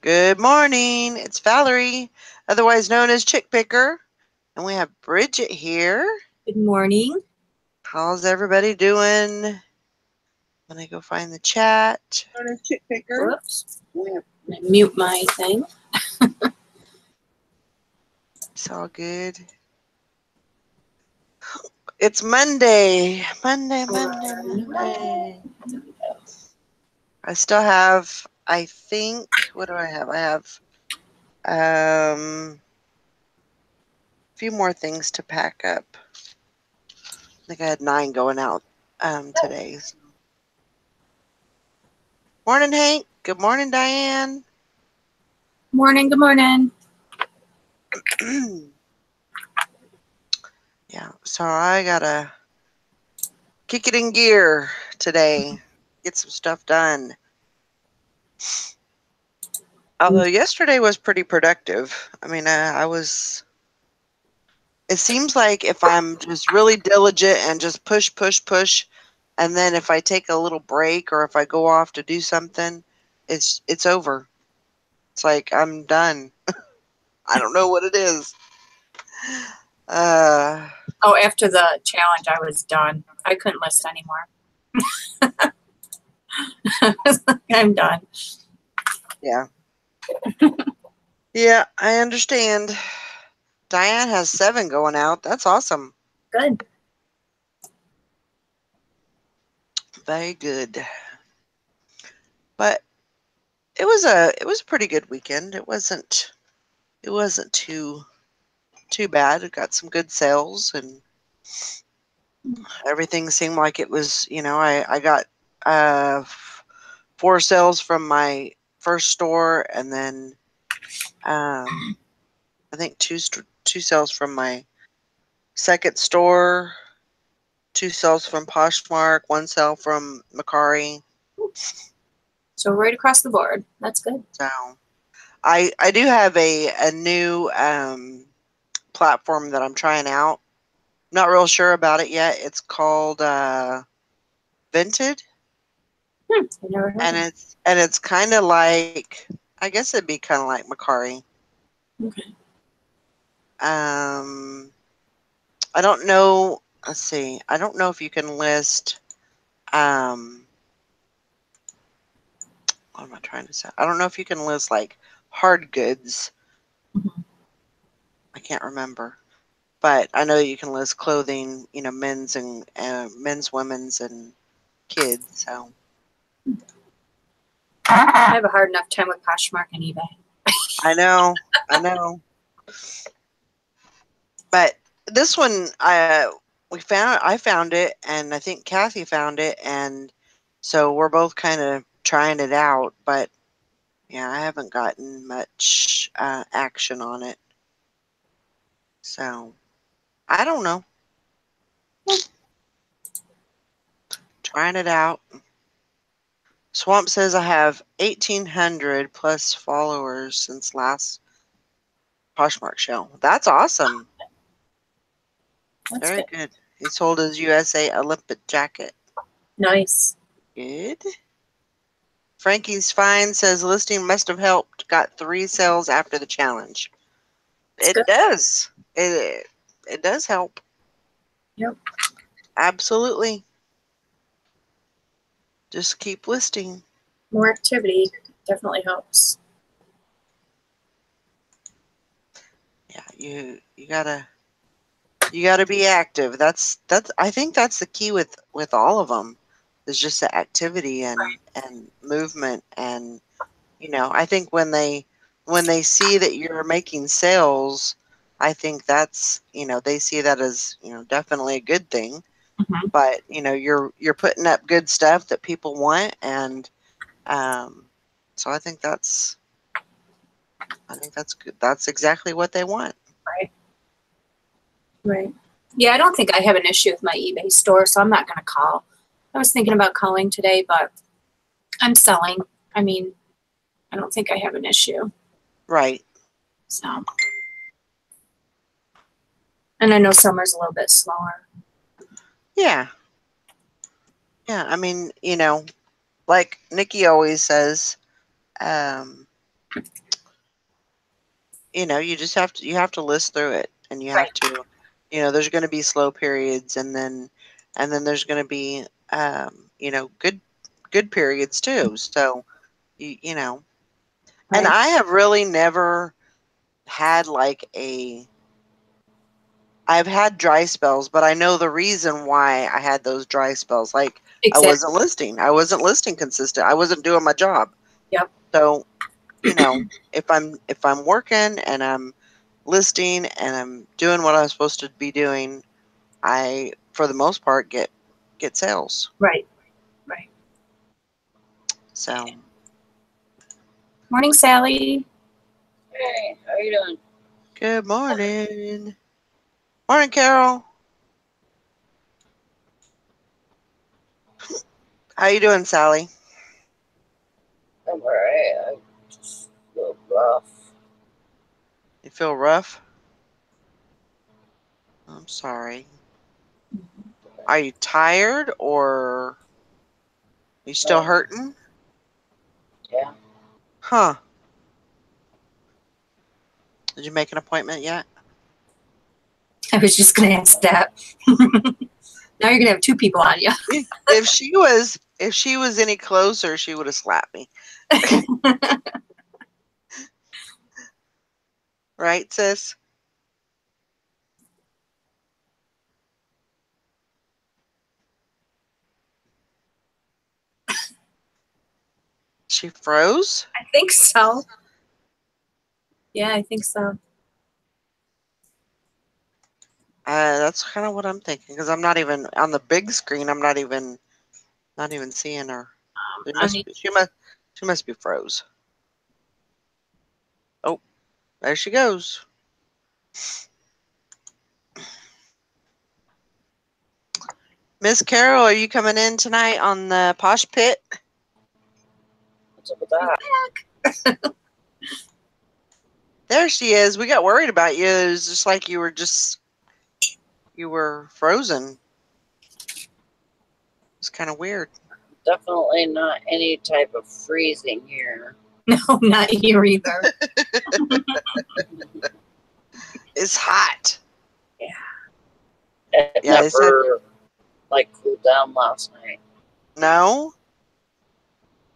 Good morning. It's Valerie, otherwise known as Chick Picker, and we have Bridget here. Good morning. How's everybody doing? Let me go find the chat. Known as Chick Picker. Whoops. Mute my thing. It's all good. It's Monday. Monday. I still have, I think, what do I have? I have a few more things to pack up. I think I had 9 going out today. So. Morning, Hank. Good morning, Diane. Morning, good morning. Yeah, so I gotta kick it in gear today, get some stuff done. Although yesterday was pretty productive. I mean, it seems like if I'm just really diligent and just push, and then if I take a little break or if I go off to do something, it's over. It's like I'm done. I don't know what it is. After the challenge, I was done. I couldn't list anymore. I'm done. Yeah. Yeah, I understand. Diane has 7 going out. That's awesome. Good. Very good. But it was a pretty good weekend. It wasn't too bad. It got some good sales and everything seemed like it was, I got 4 sales from my first store, and then I think two sales from my second store, 2 sales from Poshmark, 1 sale from Macari. So right across the board. That's good. So I do have a new platform that I'm trying out. Not real sure about it yet. It's called Vented. I never heard of it. It's kind of like, I guess it'd be kind of like Macari. Okay. I don't know. Let's see. I don't know if you can list. What am I trying to say? I don't know if you can list like hard goods. Mm-hmm. I can't remember, but I know you can list clothing. Men's and men's, women's, and kids. So I have a hard enough time with Poshmark and eBay. I know. But this one, I found it, and I think Kathy found it, and so we're both kind of trying it out. But yeah, I haven't gotten much action on it, so I don't know. Trying it out. Swamp says I have 1,800 plus followers since last Poshmark show. That's awesome. That's Very good. He sold his USA Olympic jacket. Nice. Good. Frankie's Fine says listing must have helped. Got 3 sales after the challenge. It does. It does help. Yep. Absolutely. Just keep listing. More activity definitely helps. Yeah, you gotta be active. That's I think that's the key with all of them. Is just the activity and movement, and I think when they see that you're making sales, I think that's they see that as definitely a good thing. Mm-hmm. But you're putting up good stuff that people want, and so I think that's good. That's exactly what they want. Right. Yeah, I don't think I have an issue with my eBay store, so I'm not going to call. I was thinking about calling today, but I'm selling. I mean, I don't think I have an issue. Right. So, and I know summer's a little bit slower. Yeah. Yeah, I mean, like Nikki always says, You just have to list through it, and you have to, there's going to be slow periods, and then there's going to be, good periods too. So, and Right. I have really never had I've had dry spells, but I know the reason why I had those dry spells. Like I Exactly. wasn't listing consistent. I wasn't doing my job. Yep. So, if I'm working and I'm listing and I'm doing what I'm supposed to be doing, I for the most part get sales. Right. Right. So, Morning, Sally. Hey, how you doing? good morning. Morning, Carol. How you doing, Sally? I'm alright. I just feel rough. You feel rough? I'm sorry. Are you tired or are you still Um, hurting? yeah. Huh. Did you make an appointment yet? I was just going to ask that. Now you're going to have two people on you. If she was any closer, she would have slapped me. Right, sis? She froze? I think so. Yeah, I think so. That's kind of what I'm thinking because I'm not even on the big screen. I'm not even seeing her. She must be froze. Oh, there she goes. Miss Carol, are you coming in tonight on the Posh Pit? What's up with that? There she is. We got worried about you. It was just like you were frozen. It's kind of weird. Definitely not any type of freezing here. No, not here either. It's hot. It Yeah, they said never cooled down last night. no.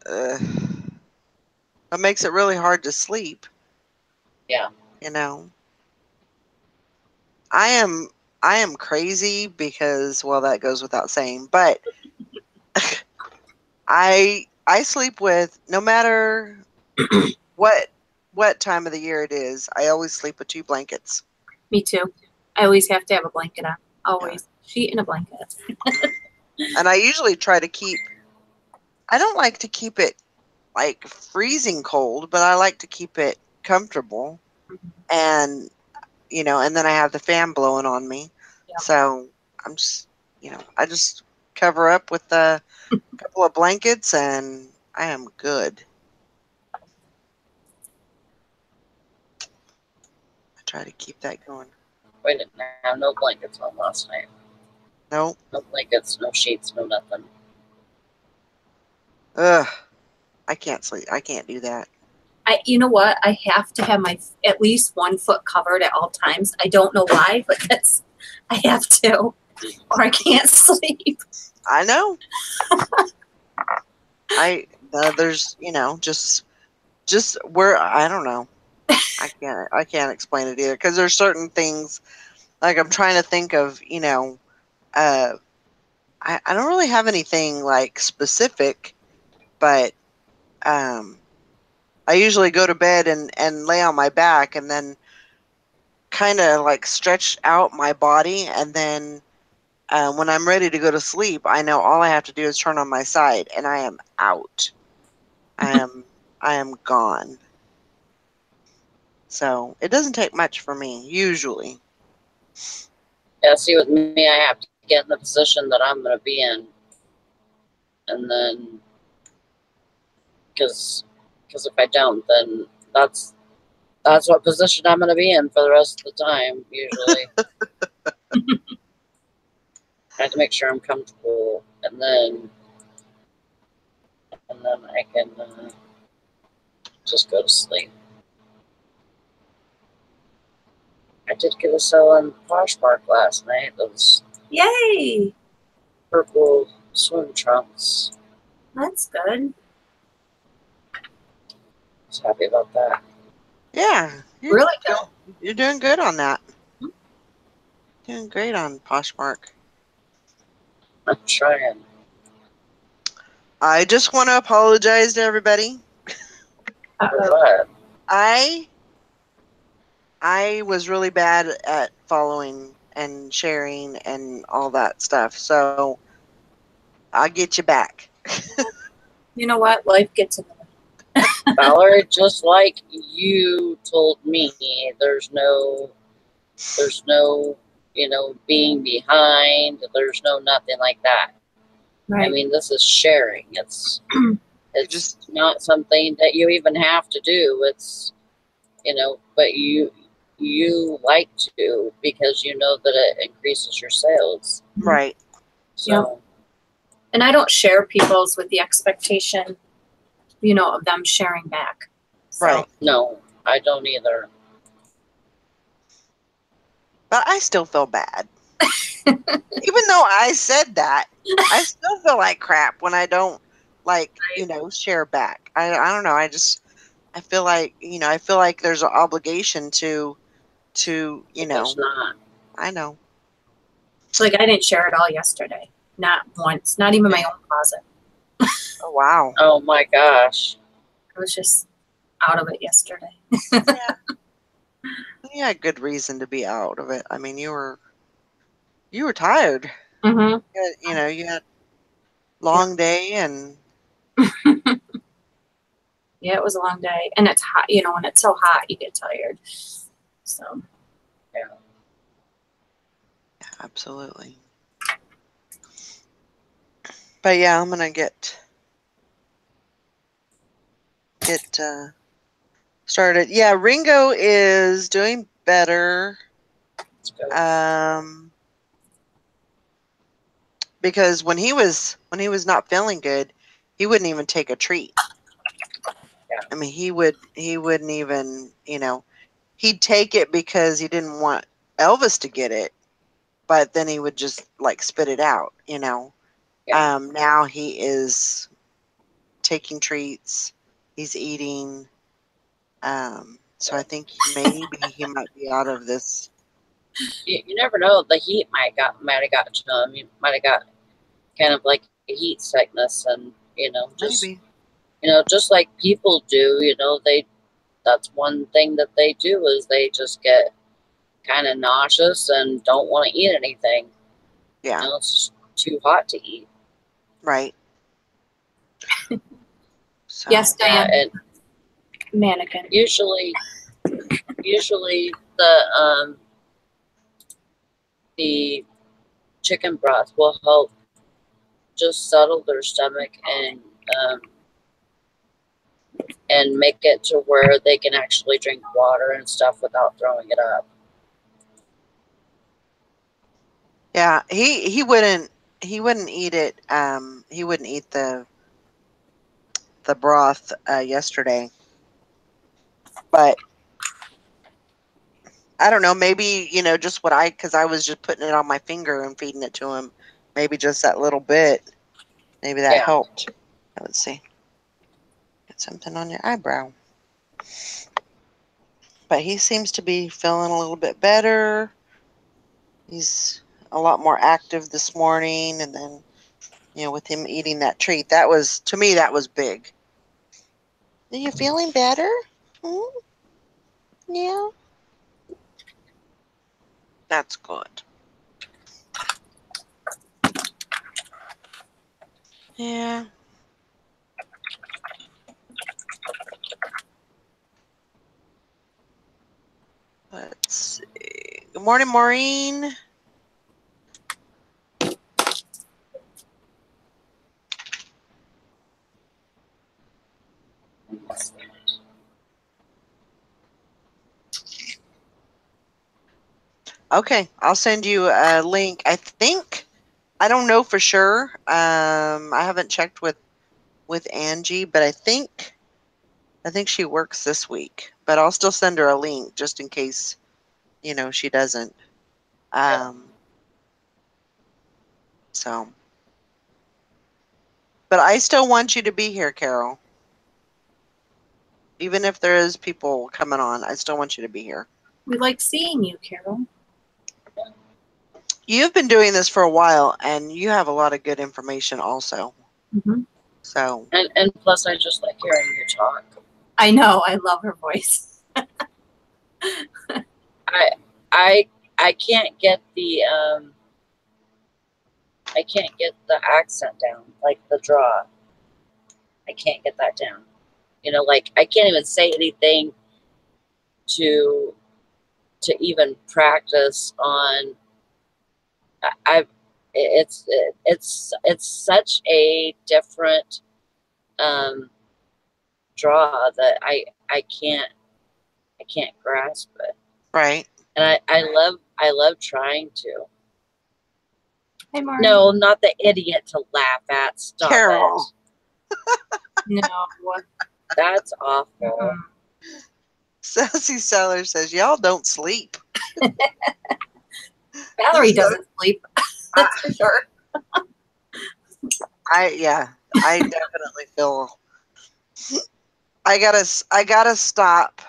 That makes it really hard to sleep. Yeah. You know, I am I am crazy because well that goes without saying, but I sleep with no matter what time of the year it is. I always sleep with two blankets. Me too. I always have to have a blanket on. Yeah. Always. Sheet and a blanket. And I usually try to I don't like to keep it like freezing cold, but I like to keep it comfortable. And and then I have the fan blowing on me. Yep. So I'm just I just cover up with a couple of blankets and I am good. I try to keep that going. We didn't have no blankets on last night. Nope. No blankets, no sheets, no nothing. Ugh. I can't sleep. I can't do that. You know what? I have to have my at least 1 foot covered at all times. I don't know why, but I have to, or I can't sleep. I know. There's just where I don't know. I can't explain it either because there's certain things like I'm trying to think of. Uh, I don't really have anything like specific, but I usually go to bed and lay on my back and then kind of like stretch out my body and then when I'm ready to go to sleep, I know all I have to do is turn on my side and I am out. I am gone. So it doesn't take much for me usually. Yeah, see, with me, I have to get in the position that I'm going to be in. And then, because if I don't, then that's what position I'm going to be in for the rest of the time, usually. I have to make sure I'm comfortable, and then I can just go to sleep. did get a sale in Poshmark last night. Those Yay! purple swim trunks. That's good. I was happy about that. Yeah. Really good. You're doing good on that. Doing great on Poshmark. I'm trying. I just want to apologize to everybody. For Uh-oh. what? I was really bad at following and sharing and all that stuff. So I'll get you back. You know what? Life gets in the way. Valerie, just like you told me, there's no, being behind. There's no nothing like that. Right. I mean, this is sharing. It's just not something that you even have to do. It's, but you like to because you know that it increases your sales. right. So And I don't share people's with the expectation, of them sharing back. So, Right. no, I don't either. But I still feel bad. Even though I said that, I still feel like crap when I don't share back. I don't know. I feel like, there's an obligation to There's not. I know. like, I didn't share it all yesterday. Not once. Not even my own closet. Oh, wow. Oh my gosh. I was just out of it yesterday. You had good reason to be out of it. I mean, you were tired. Mm-hmm. You had long day and Yeah, it was a long day. And it's hot. When it's so hot, you get tired. So, absolutely. But yeah, I'm gonna get started. Yeah, Ringo is doing better. That's good. Because when he was not feeling good, he wouldn't even take a treat. Yeah. I mean, he wouldn't even, he'd take it because he didn't want Elvis to get it, but then he would just like spit it out, Yeah. Now he is taking treats, he's eating, so I think maybe he might be out of this. You never know. The heat might have got to him. You might have got kind of like a heat sickness, and Maybe. just like people do. That's one thing that they do is they just get kind of nauseous and don't want to eat anything. Yeah. It's just too hot to eat. Right. So, yes, Diane. And Mannequin. usually the chicken broth will help just settle their stomach and make it to where they can actually drink water and stuff without throwing it up. yeah, he wouldn't eat it. He wouldn't eat the broth yesterday, but I don't know. Maybe just because I was just putting it on my finger and feeding it to him. Maybe just that little bit. Maybe that helped. Let's see. Get something on your eyebrow. But he seems to be feeling a little bit better. He's a lot more active this morning, and then with him eating that treat, that was to me that was big. Are you feeling better? Hmm? Yeah. That's good. Yeah. Let's see. Good morning, Maureen. Okay, I'll send you a link. I don't know for sure. I haven't checked with Angie, but I think she works this week. But I'll still send her a link just in case you know, she doesn't. Yeah. So, but I still want you to be here, Carol. Even if there is people coming on, I still want you to be here. We like seeing you, Carol. You've been doing this for a while, and you have a lot of good information also. Mm-hmm. So, And plus, I just like hearing you talk. I know. I love her voice. I can't get the accent down, like the draw. I can't get that down. You know, like I can't even say anything to even practice on. I've it's such a different draw that I can't grasp it. right. And I love trying to. Hi, Marty. No, not the idiot to laugh at. Stop Carol. No. That's awful. Mm-mm. Sassy Seller says, y'all don't sleep. Valerie doesn't sleep. That's for sure. I definitely feel I gotta stop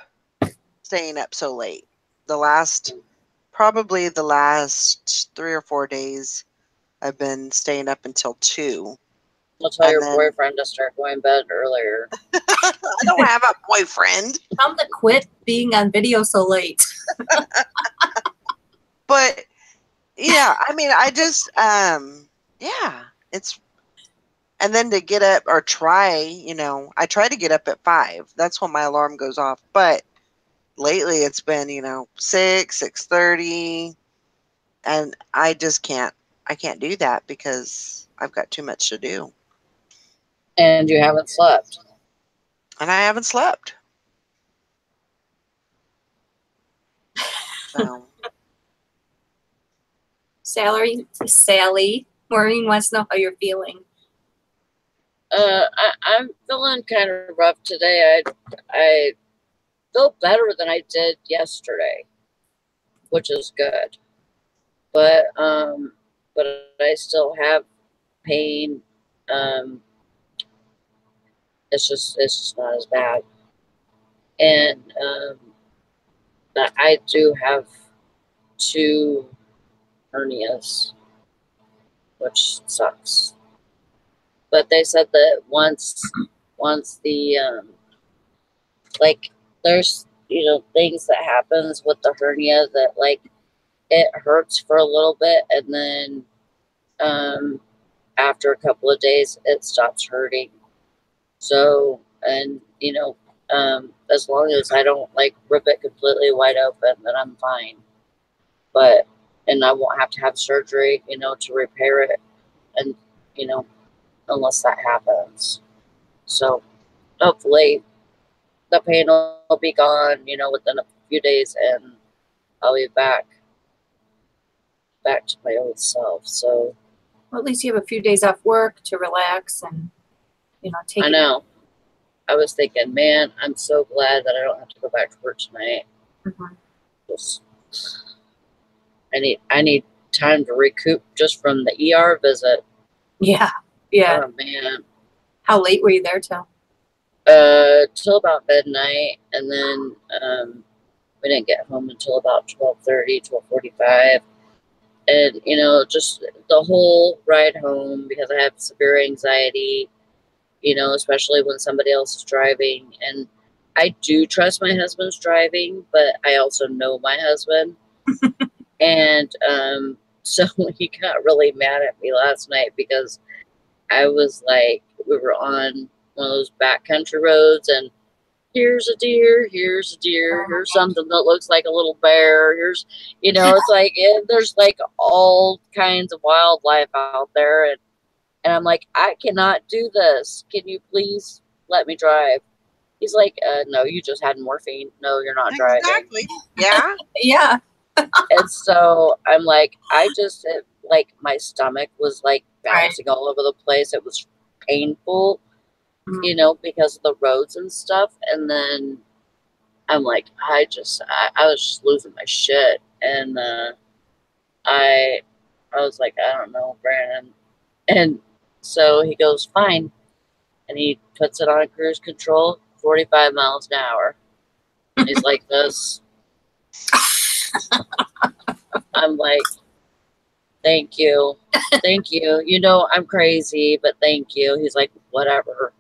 staying up so late. Probably the last 3 or 4 days I've been staying up until 2. I'll tell And your then- boyfriend to start going to bed earlier. I don't have a boyfriend. Tell them to quit being on video so late. But yeah, I mean, I just yeah, it's and then to get up or try, you know, I try to get up at 5. That's when my alarm goes off. But lately it's been, you know, 6, 6:30, and I just can't do that because I've got too much to do. And you haven't slept. And I haven't slept. So Sally, Maureen wants to know how you're feeling. I'm feeling kind of rough today. I feel better than I did yesterday, which is good. But I still have pain. It's just not as bad. And I do have 2 hernias, which sucks. But they said that once the like there's things that happens with the hernia that like it hurts for a little bit, and then after a couple of days it stops hurting. So, and as long as I don't like rip it completely wide open, then I'm fine. But and I won't have to have surgery, to repair it, and unless that happens. So hopefully the pain will be gone, within a few days, and I'll be back to my old self. So Well, at least you have a few days off work to relax and take. I know. I was thinking, man, I'm so glad that I don't have to go back to work tonight. Mm-hmm. Just, I need time to recoup just from the ER visit. Yeah. Oh man. How late were you there till? Till about midnight, and then we didn't get home until about 12:30, 12:45. And just the whole ride home, because I have severe anxiety, especially when somebody else is driving. And I do trust my husband's driving, but I also know my husband. And so he got really mad at me last night because I was like, we were on one of those backcountry roads, and here's a deer, here's something that looks like a little bear, it's like, there's like all kinds of wildlife out there, and I'm like, I cannot do this. Can you please let me drive? He's like, no, you just had morphine. No, you're not driving. Exactly. Yeah. Yeah. And so I'm like, like my stomach was like bouncing all over the place. It was painful, because of the roads and stuff. And then I'm like, I was just losing my shit. And I was like, I don't know, Brandon. And so he goes, fine. And he puts it on cruise control, 45 miles an hour. And he's like this. I'm like, thank you. Thank you. You know, I'm crazy, but thank you. He's like, whatever.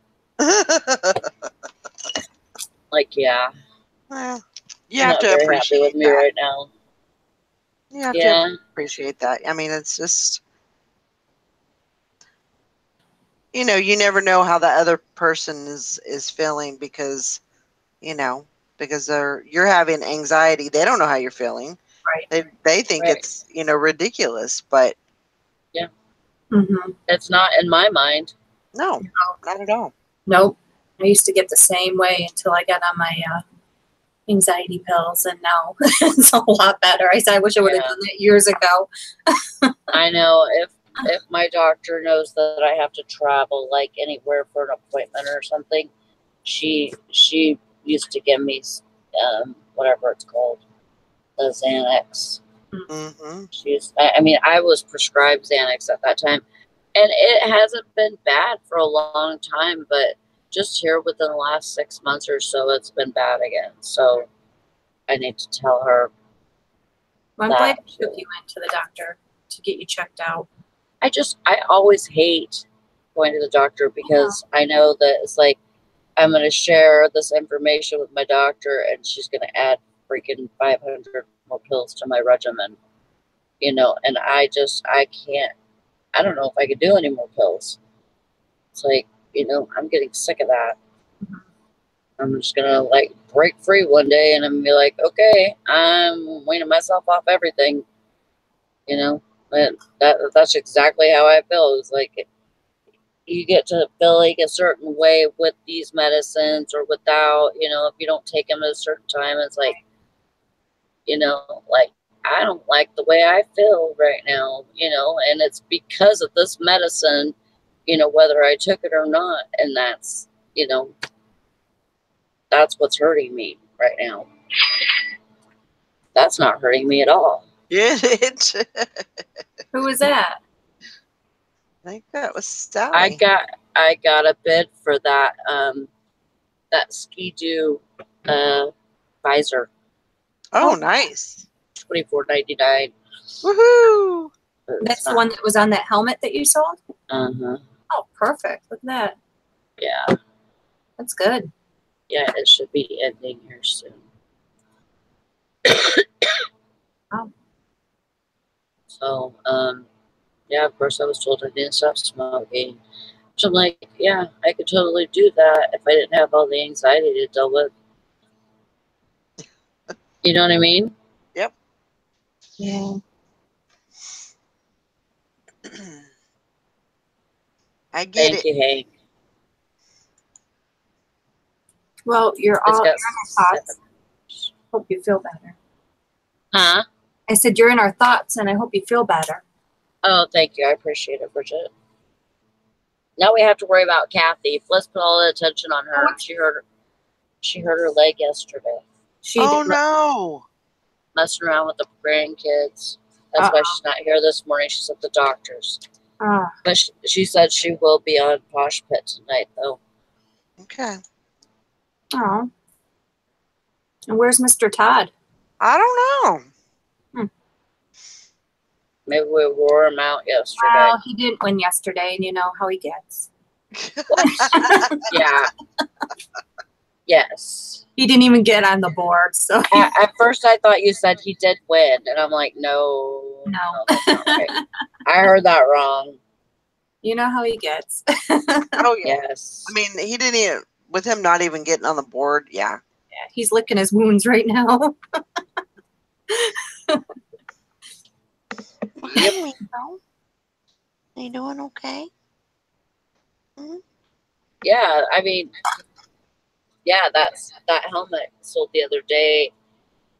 Like, yeah. Well, you He's have not to very happy appreciate with me that. right now. You have to Yeah. appreciate that. I mean, it's just, you know, you never know how the other person is feeling because, you know, because you're having anxiety. They don't know how you're feeling. Right. They think Right. it's, you know, ridiculous, but Yeah. Mm-hmm. It's not in my mind. no, not at all. Nope. I used to get the same way until I got on my anxiety pills, and now it's a lot better. I wish I would have done that years ago. I know if my doctor knows that I have to travel like anywhere for an appointment or something, she used to give me whatever it's called, the Xanax. Mm-hmm. I mean, I was prescribed Xanax at that time, and it hasn't been bad for a long time, but just here within the last 6 months or so, it's been bad again. So I need to tell her. Well, I'm glad I took you into the doctor to get you checked out. I always hate going to the doctor because I know that it's like I'm going to share this information with my doctor and she's going to add freaking 500 more pills to my regimen, you know, and I can't, I don't know if I could do any more pills. It's like, you know, I'm getting sick of that. I'm just going to like break free one day and I'm going to be like, okay, I'm weaning myself off everything, you know. And that's exactly how I feel. It's like you get to feeling a certain way with these medicines or without, you know, if you don't take them at a certain time, it's like, you know, like I don't like the way I feel right now, you know, and it's because of this medicine, you know, whether I took it or not. And that's, you know, that's what's hurting me right now. That's not hurting me at all. Get it? Who was that? I think that was Sally. I got a bid for that that Ski-Doo visor. Oh, nice. $24.99. Woohoo! That's the one that was on that helmet that you sold? Uh-huh. Oh, perfect. Look at that. Yeah. That's good. Yeah, it should be ending here soon. Wow. So, yeah, of course I was told I didn't stop smoking. So I'm like, yeah, I could totally do that if I didn't have all the anxiety to deal with. You know what I mean? Yep. Yeah. I get Thank it. you, Hank. Well, you're It's all got in our thoughts. Hope you feel better. Huh? I said you're in our thoughts, and I hope you feel better. Oh, thank you. I appreciate it, Bridget. Now we have to worry about Kathy. Let's put all the attention on her. She hurt her leg yesterday. She Oh, did. no. Messing around with the grandkids. That's why she's not here this morning. She's at the doctor's. But she said she will be on Posh Pit tonight, though. Okay. Oh. And where's Mr. Todd? I don't know. Maybe we wore him out yesterday. Well, he didn't win yesterday, and you know how he gets. Yeah. Yes. He didn't even get on the board, so. At first, I thought you said he did win, and I'm like, no. No. That's not right. I heard that wrong. You know how he gets. Oh, yeah. Yes. I mean, he didn't even, with him not even getting on the board, yeah. Yeah, he's licking his wounds right now. Yep. Are you doing okay? Mm-hmm. Yeah, I mean, yeah, that helmet sold the other day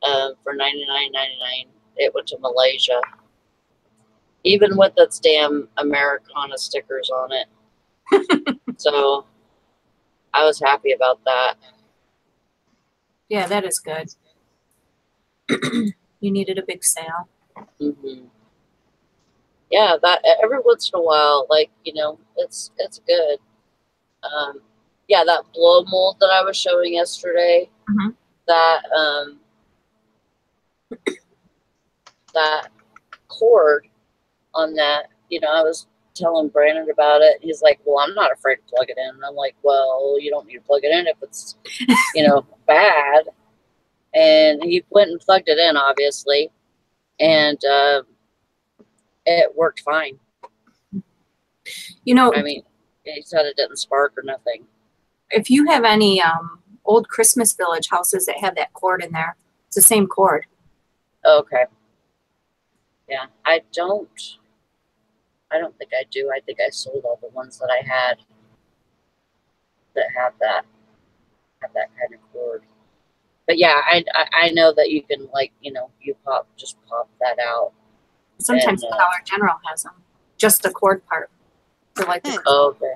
for $99.99. It went to Malaysia, even with its damn Americana stickers on it. So I was happy about that. Yeah, that is good. You needed a big sale. Mm-hmm. Yeah, that every once in a while, like, you know, it's good. Yeah, that blow mold that I was showing yesterday, Mhm. that that cord on that, you know, I was telling Brandon about it. He's like, well, I'm not afraid to plug it in. And I'm like, well, you don't need to plug it in if it's, you know, bad. And he went and plugged it in, obviously, and it worked fine. You know, I mean, he said it didn't spark or nothing. if you have any old Christmas Village houses that have that cord in there, it's the same cord. Okay. Yeah, I don't think I do. I think I sold all the ones that I had that have that kind of cord. But yeah, I know that you can, like, you know, you just pop that out. Sometimes And, Dollar General has them, just the cord part for like the oh, okay.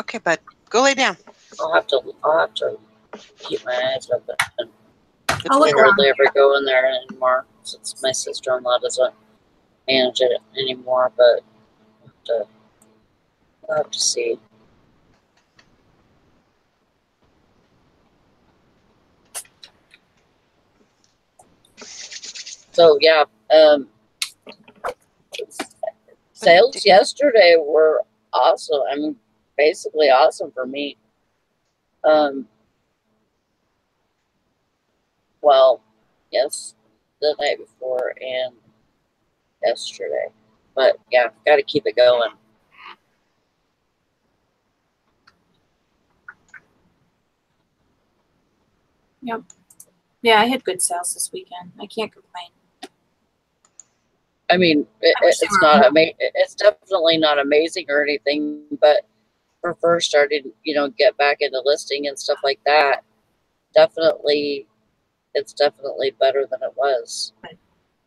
Okay, bud. Go lay down. I'll have to keep my eyes open. I'll look I around. hardly ever go in there anymore since my sister-in-law doesn't manage it anymore. But we'll have to see. So yeah, sales yesterday were awesome. I mean, basically awesome for me. Well, yes, the night before and yesterday. But yeah, got to keep it going. Yep. Yeah, I had good sales this weekend. I can't complain. I mean, it's not it's definitely not amazing or anything, but for first starting, you know, get back into listing and stuff like that, it's definitely better than it was. Right.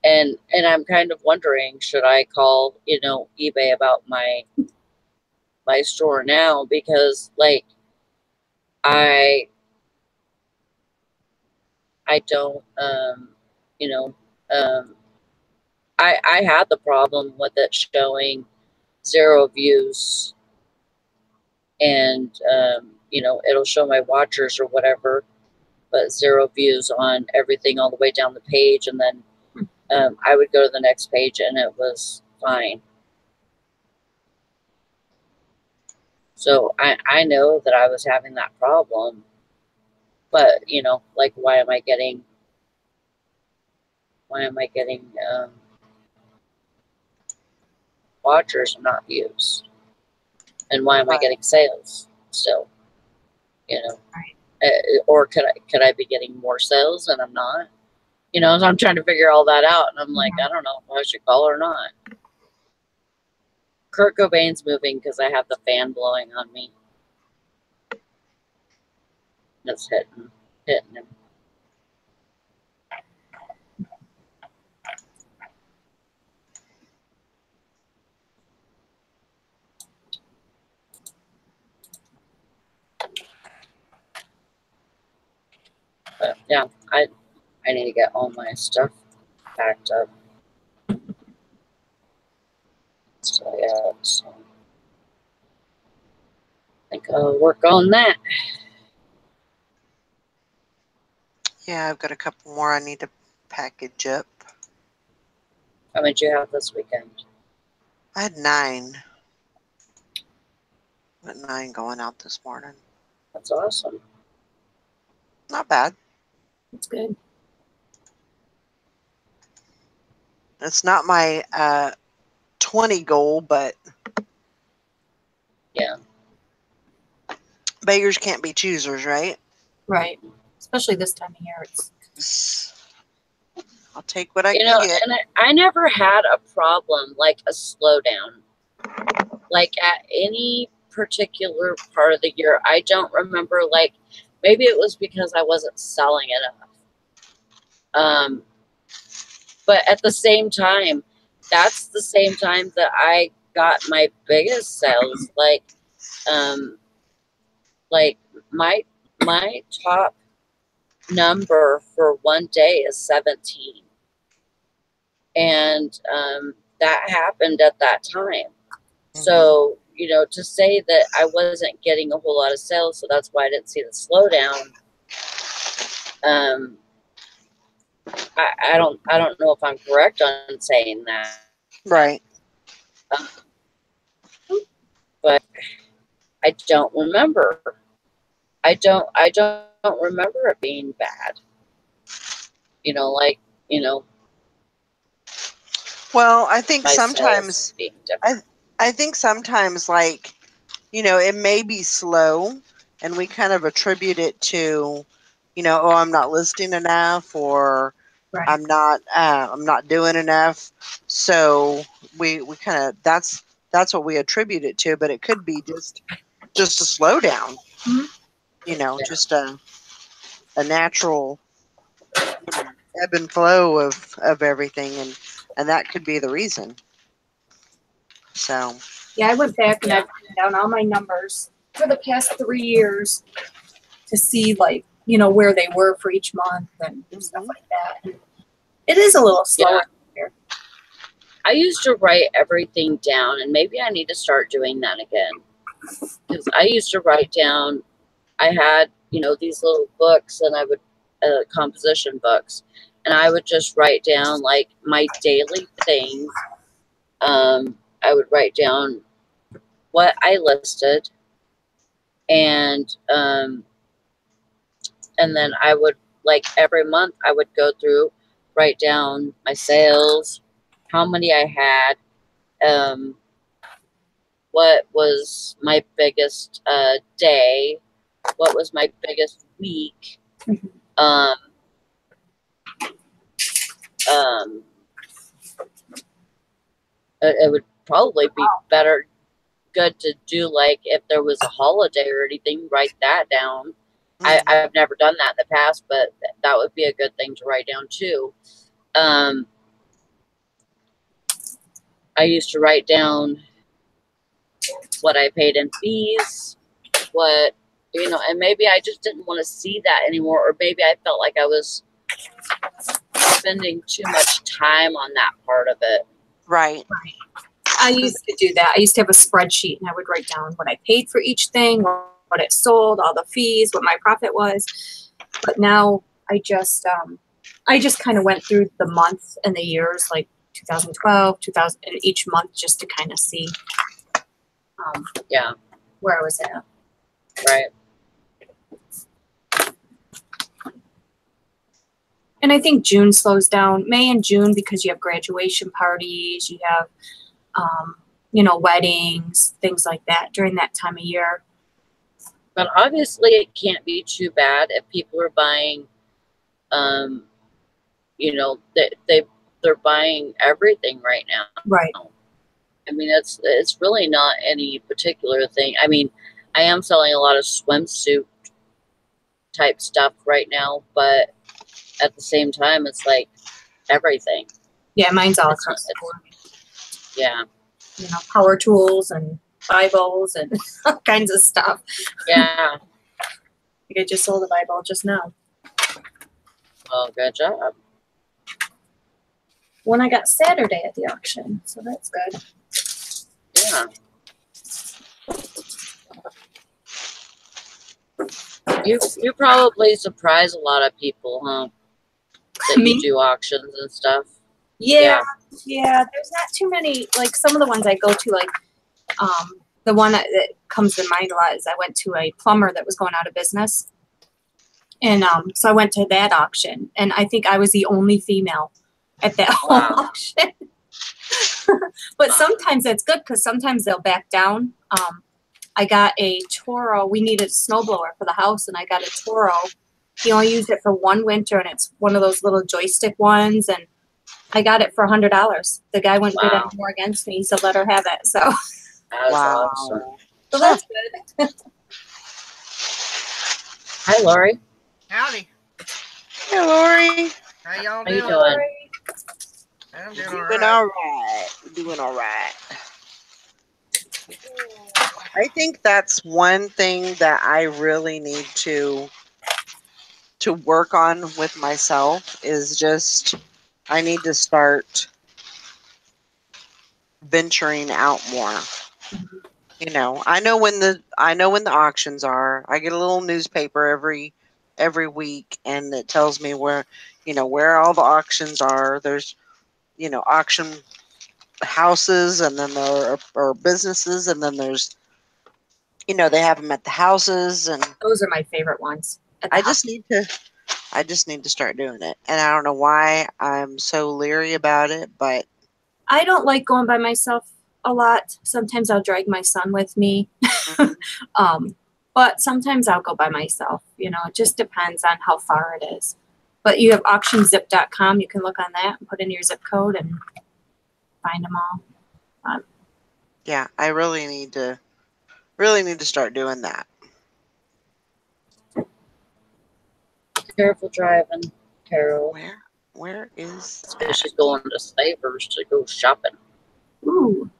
And I'm kind of wondering, should I call, you know, eBay about my store now, because like I don't you know, I had the problem with it showing 0 views, and you know, it'll show my watchers or whatever, but 0 views on everything all the way down the page, and then I would go to the next page and it was fine. So I know that I was having that problem, but you know, like, why am I getting watchers and not views? And why am I getting sales still? You know, or could I be getting more sales and I'm not? You know, so I'm trying to figure all that out, and I'm like, I don't know if I should call or not. Kurt Cobain's moving because I have the fan blowing on me. That's hitting him. But yeah, I need to get all my stuff packed up. So yeah, so I think I'll work on that. Yeah, I've got a couple more I need to package up. How many did you have this weekend? I had 9. I had 9 going out this morning. That's awesome. Not bad. That's good. It's not my 20 goal, but Yeah. beggars can't be choosers, right? Right. Especially this time of year. I'll take what I You can know, get. and I never had a problem, like a slowdown, like at any particular part of the year. I don't remember, like, maybe it was because I wasn't selling enough. But at the same time, that's the same time that I got my biggest sales. Like my top number for one day is 17. And that happened at that time. So, you know, to say that I wasn't getting a whole lot of sales, so that's why I didn't see the slowdown. I don't know if I'm correct on saying that. Right. But I don't remember. I don't remember it being bad. You know, like, you know, Well, I think my sometimes sales being different. I think sometimes, like, you know, it may be slow and we kind of attribute it to, you know, oh, I'm not listing enough, or Right. I'm not doing enough. So we kind of, that's what we attribute it to, but it could be just a slowdown. Mhm. You know, Yeah. just a natural, you know, ebb and flow of everything, and that could be the reason. So Yeah, I went back and Yeah. I've written down all my numbers for the past 3 years to see, like, you know, where they were for each month and stuff like that. And it is a little slower here. I used to write everything down, and maybe I need to start doing that again. Because I used to write down, I had, you know, these little books, and I would, composition books, and I would just write down like my daily things. I would write down what I listed, and then I would, like, every month I would go through, write down my sales, how many I had, what was my biggest day, what was my biggest week. Um, it would probably be good to do, like, if there was a holiday or anything, write that down. I've never done that in the past, but that would be a good thing to write down too. I used to write down what I paid in fees, what, you know, and maybe I just didn't want to see that anymore, or maybe I felt like I was spending too much time on that part of it. right. I used to do that. I used to have a spreadsheet and I would write down what I paid for each thing, what it sold, all the fees, what my profit was. But now I just kind of went through the month and the years, like 2012, 2000, and each month, just to kind of see Yeah, where I was at. right. And I think June slows down, May and June, because you have graduation parties, you have, you know, weddings, things like that during that time of year. But obviously it can't be too bad if people are buying, you know, they're buying everything right now. Right. I mean, it's really not any particular thing. I mean, I am selling a lot of swimsuit type stuff right now, but at the same time, it's like everything. Yeah, mine's all across the board. Yeah. You know, power tools and Bibles and all kinds of stuff. Yeah. I just sold a Bible just now. Well, good job. One I got Saturday at the auction, so that's good. Yeah. You probably surprise a lot of people, huh? That Me? you do auctions and stuff. Yeah. There's not too many. Like, some of the ones I go to, like, the one that comes to mind a lot is I went to a plumber that was going out of business, and so I went to that auction, and I think I was the only female at that whole auction. But sometimes that's good, because sometimes they'll back down. I got a Toro. We needed a snowblower for the house, and I got a Toro. He only used it for one winter, and it's one of those little joystick ones, and I got it for $100. The guy wouldn't bid any more against me. He said, let her have it. So, That's awesome. so that's good. Hi, Lori. Howdy. Hey, Lori. How y'all How you doing? doing? I'm doing Doing all right. all right. Doing all right. I think that's one thing that I really need to to work on with myself is just I need to start venturing out more. You know, I know when the auctions are. I get a little newspaper every week, and it tells me where, where all the auctions are. There's, auction houses, and then there are businesses, and then there's, they have them at the houses, and Those are my favorite ones. I just need to start doing it. And I don't know why I'm so leery about it, but I don't like going by myself a lot. Sometimes I'll drag my son with me. But sometimes I'll go by myself. It just depends on how far it is. But you have auctionzip.com. You can look on that and put in your zip code and find them all. yeah, I really need to start doing that. Careful driving, Carol. Where is She's going to Savers to go shopping. Ooh,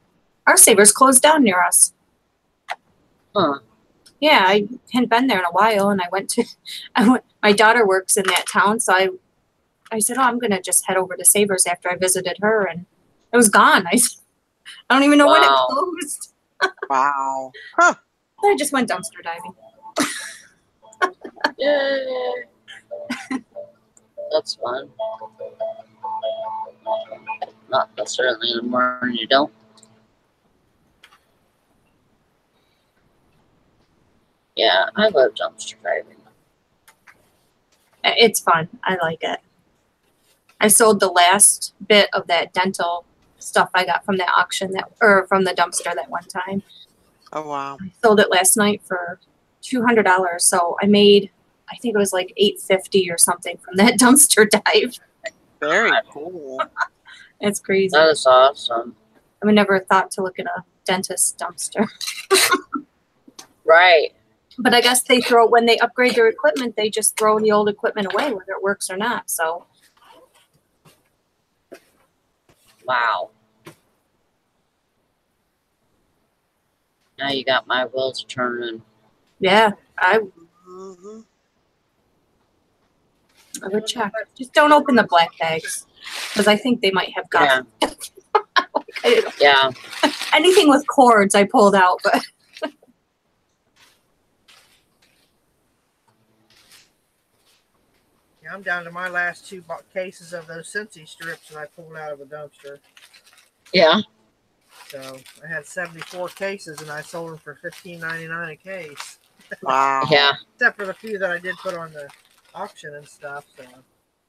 our Savers closed down near us. Huh. Yeah, I hadn't been there in a while, and I went. My daughter works in that town, so I said, "Oh, I'm gonna just head over to Savers after I visited her," and it was gone. I don't even know when it closed. Wow. Huh. I just went dumpster diving. Yay. That's fun. Not necessarily anymore, and you don't. Yeah, I love dumpster diving. It's fun. I like it. I sold the last bit of that dental stuff I got from that auction or from the dumpster that one time. Oh wow. I sold it last night for $200. So I made, I think it was like $850 or something from that dumpster dive. Very cool. It's crazy. That is awesome. I would never thought to look at a dentist dumpster. Right. But I guess when they upgrade their equipment, they just throw the old equipment away, whether it works or not. So. Wow. Now you got my wheels turning. Yeah, I Mm-hmm. would check. Just don't open the black bags because I think they might have got. Yeah. Anything with cords, I pulled out, but. Yeah, I'm down to my last two cases of those Scentsy strips that I pulled out of a dumpster. Yeah. So I had 74 cases, and I sold them for $15.99 a case. Wow. Yeah. Except for the few that I did put on the auction and stuff. So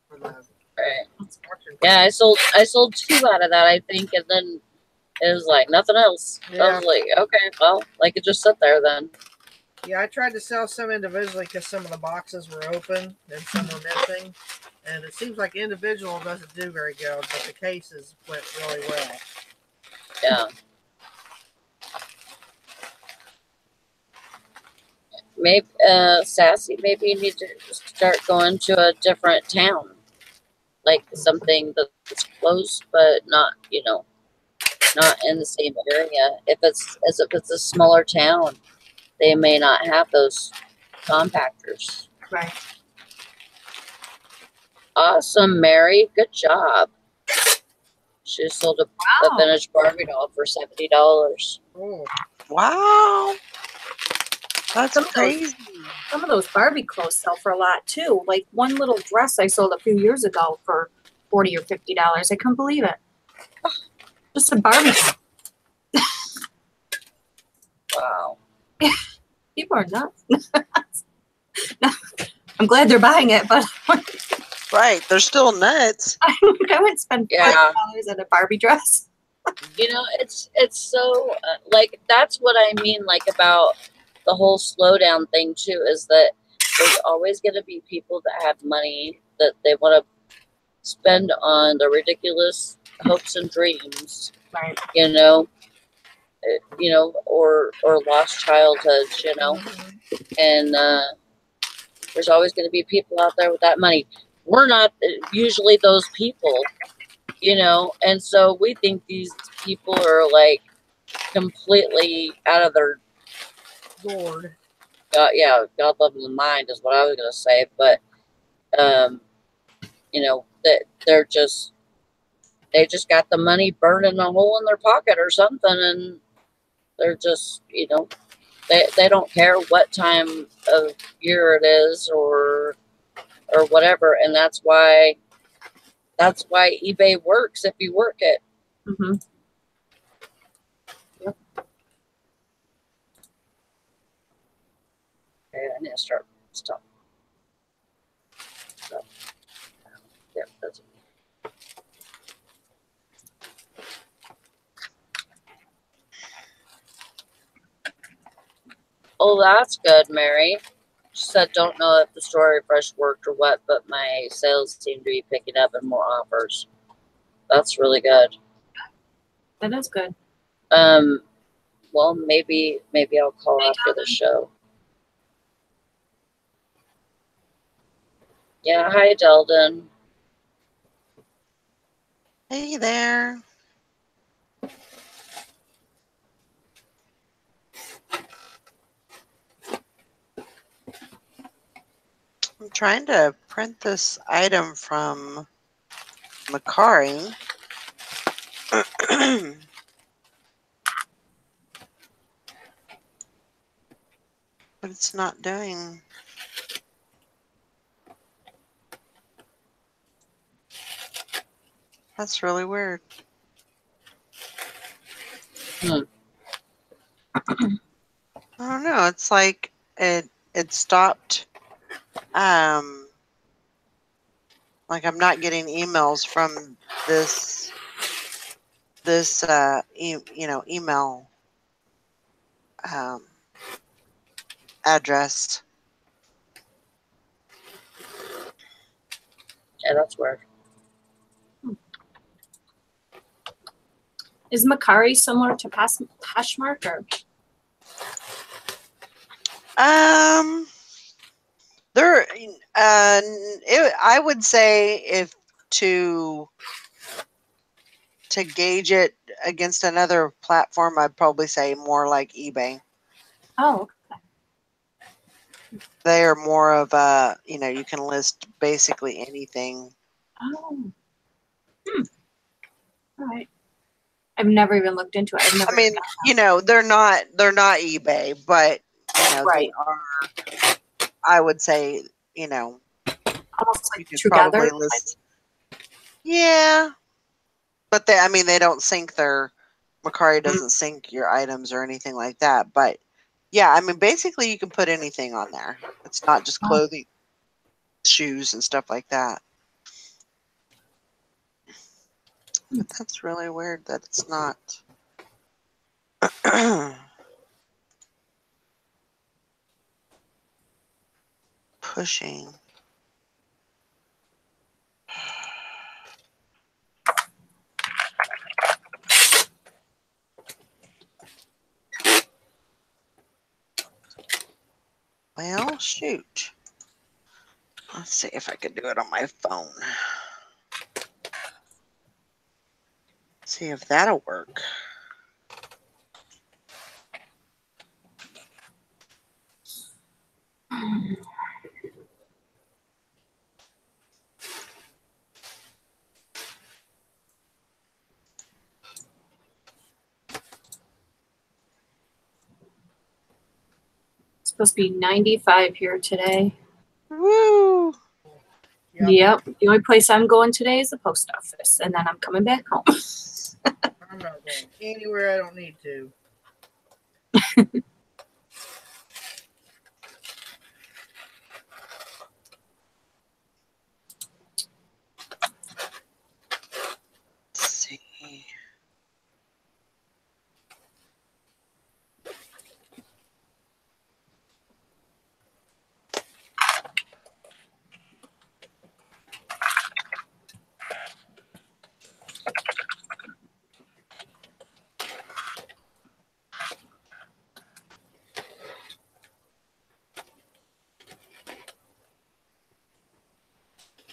for the Right. auction. Yeah, I sold 2 out of that, I think, and then it was like nothing else. Yeah. I was like, okay, well, like it just sit there then. Yeah, I tried to sell some individually because some of the boxes were open and some were missing. And it seems like individual doesn't do very good, but the cases went really well. Yeah. Maybe, Sassy, maybe you need to start going to a different town. Like something that's close, but not, not in the same area. If it's a smaller town, they may not have those compactors. Right. Awesome, Mary. Good job. She sold a vintage Barbie doll for $70. Oh, Wow. That's Some crazy. Some of those Barbie clothes sell for a lot too. Like one little dress I sold a few years ago for $40 or $50. I couldn't believe it. Just a Barbie. Wow. People are nuts. I'm glad they're buying it, but Right. They're still nuts. I wouldn't spend $40 on a Barbie dress. It's so like that's what I mean, like about the whole slowdown thing too, is that there's always going to be people that have money that they want to spend on the ridiculous hopes and dreams, Right. Or lost childhoods, and there's always going to be people out there with that money. We're not usually those people, and so we think these people are like completely out of their Lord. God loving the mind is what I was going to say, but You know, that they just got the money burning a hole in their pocket or something, and they're just, you know, they don't care what time of year it is or whatever, and that's why eBay works if you work it. Mm-hmm. Yep. Okay, I need to stop. So, yep, that's it. Oh, that's good, Mary. She said, don't know if the store refresh worked or what, but my sales seem to be picking up and more offers. That's really good. That is good. Well, maybe I'll call after the show. Yeah, hi, Delden. Hey there. I'm trying to print this item from Macari. But it's not doing. That's really weird. Hmm. I don't know. It's like it stopped. Like I'm not getting emails from this email address. Yeah, that's weird. Is Macari similar to Poshmark or? There. I would say if to gauge it against another platform, I'd probably say more like eBay. Oh, okay. They are more of a, you can list basically anything. Oh. All right. I've never even looked into it. I've never. I mean, they're not eBay, but right. they are. I would say, Almost you like could together. probably list. Yeah, but they don't sync their. Macari doesn't sync your items or anything like that. But yeah, I mean, basically, you can put anything on there. It's not just clothing, shoes, and stuff like that. But that's really weird that it's not. Pushing. Well, shoot. Let's see if I can do it on my phone. See if that'll work. It's supposed to be 95 here today. Woo! Yep. The only place I'm going today is the post office, and then I'm coming back home. I'm not going anywhere I don't need to. Let's see.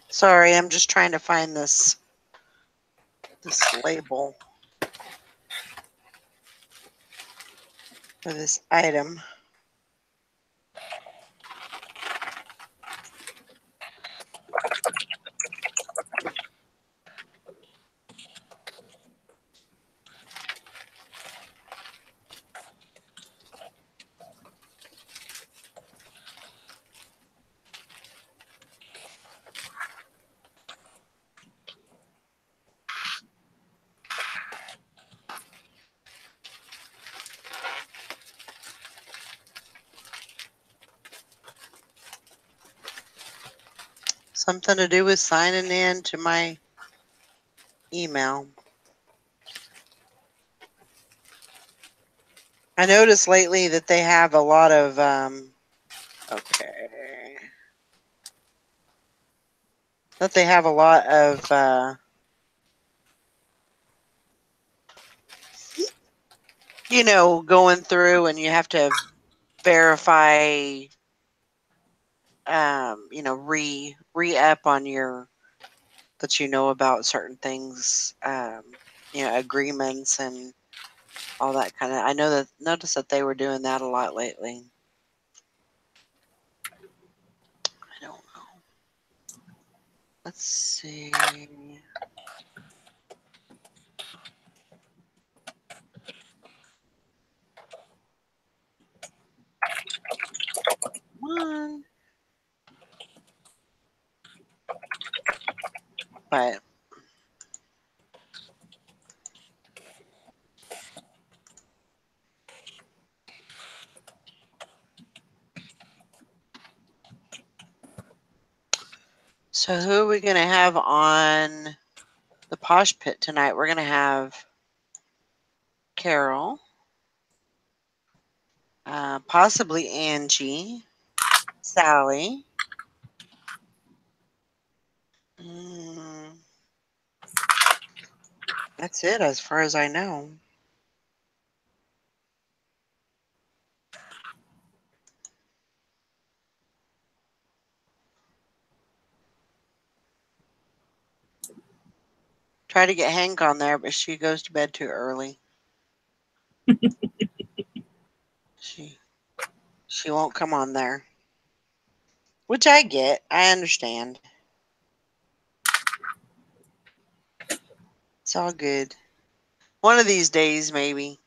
Sorry, I'm just trying to find this label for this item. Something to do with signing in to my email. I noticed lately that they have a lot of, okay. That they have a lot of, you know, going through and you have to verify, you know, re-up on your, that you know about certain things, you know, agreements and all that kind of. I know that noticed that they were doing that a lot lately. I don't know. Let's see. Come on. But so who are we gonna have on the Posh Pit tonight? We're gonna have Carol, possibly Angie, Sally. Mm, that's it, as far as I know. Try to get Hank on there, but she goes to bed too early. She won't come on there, which I get. I understand. It's all good. One of these days, maybe.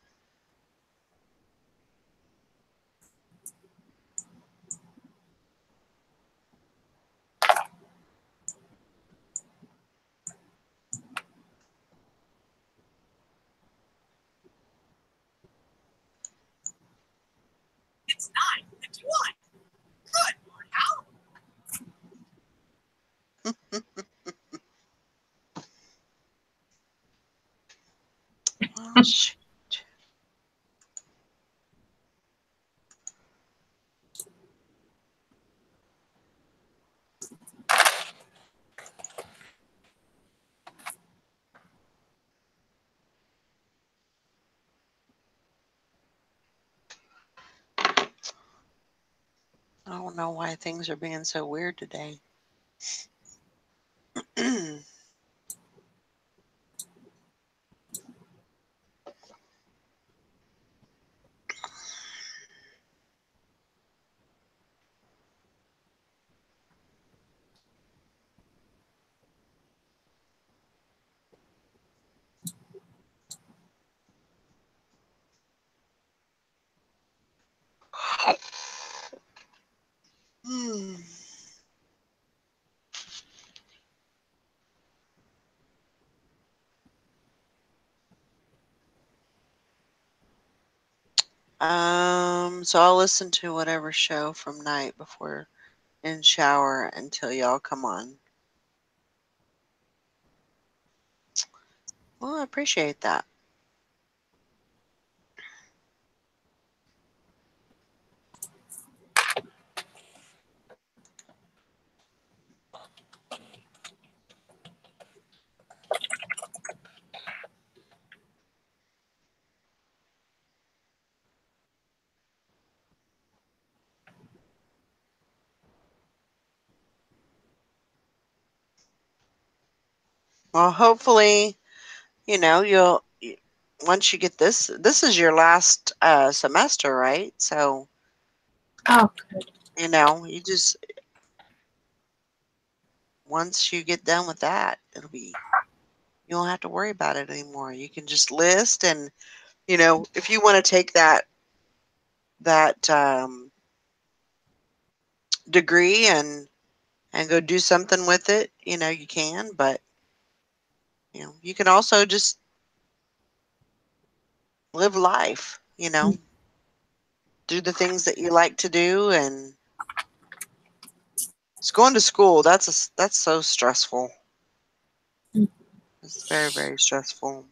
It's 9:51. Good Lord, how? Oh, shoot. I don't know why things are being so weird today. Hmm. So I'll listen to whatever show from night before in shower until y'all come on. Well, I appreciate that. Well, hopefully, you know, once you get this is your last semester, right? So, Oh, good. you know, you just once you get done with that, it'll be you don't have to worry about it anymore. You can just list and, you know, if you want to take that degree and go do something with it, you know, you can, but you know, you can also just live life, you know, do the things that you like to do and It's going to school. That's so stressful. Mm. It's very, very stressful.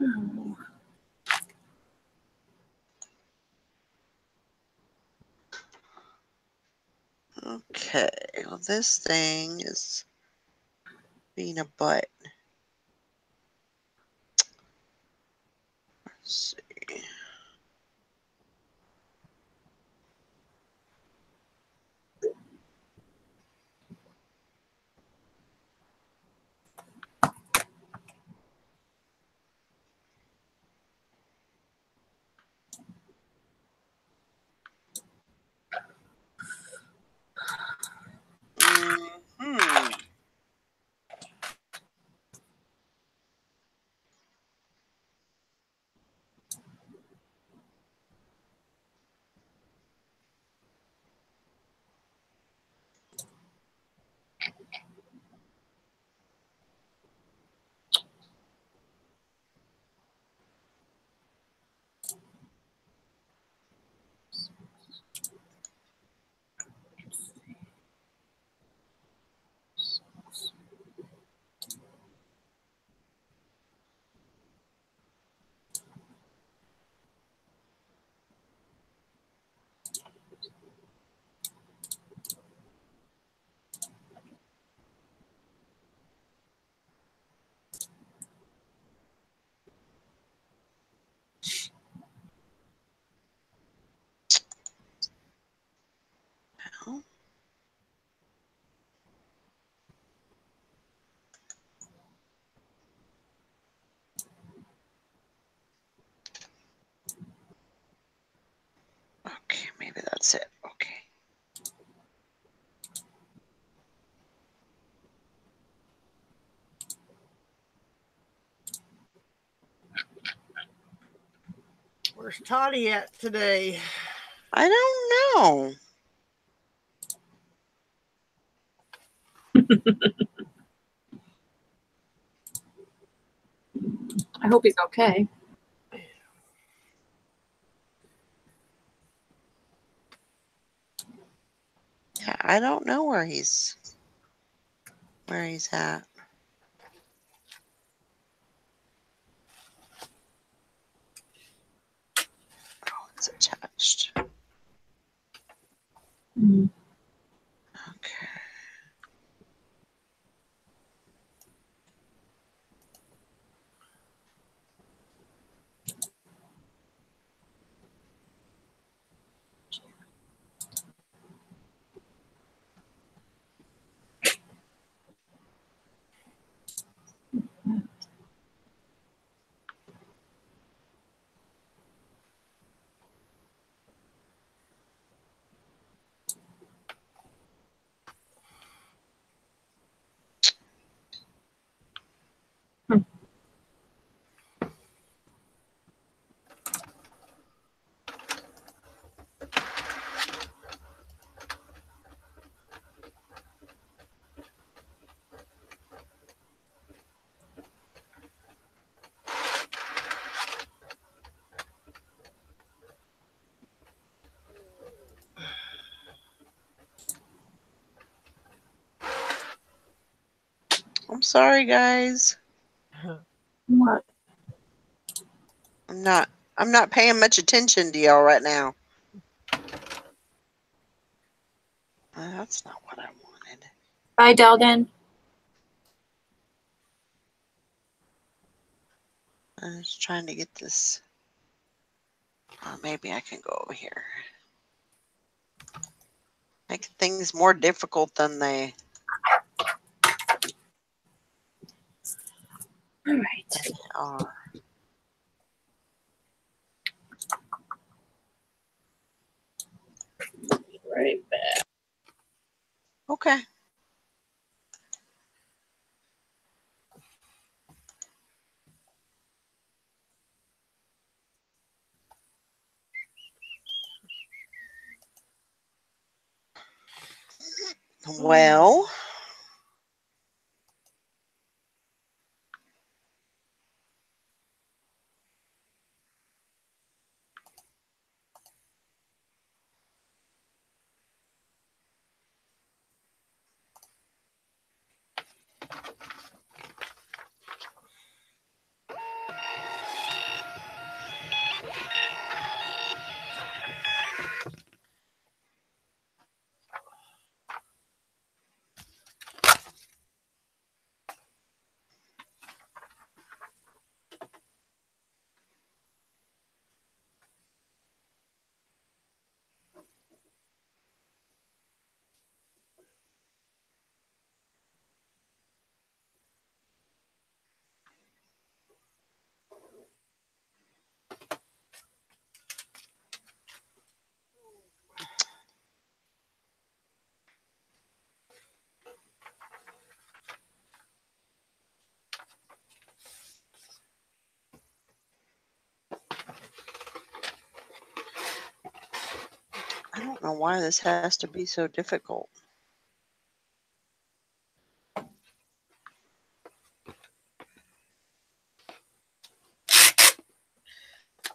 Oh. Okay, well, this thing is being a butt. Let's see. Hmm. Well, okay, maybe that's it. Okay. Where's Toddy at today? I don't know. I hope he's okay. Yeah, I don't know where he's at. Oh, it's attached. Mm. Okay. I'm sorry, guys. What? I'm not paying much attention to y'all right now. That's not what I wanted. Bye, Delden. I was trying to get this. Maybe I can go over here. Make things more difficult than they All right. are. Right back. Okay. Well, I don't know why this has to be so difficult.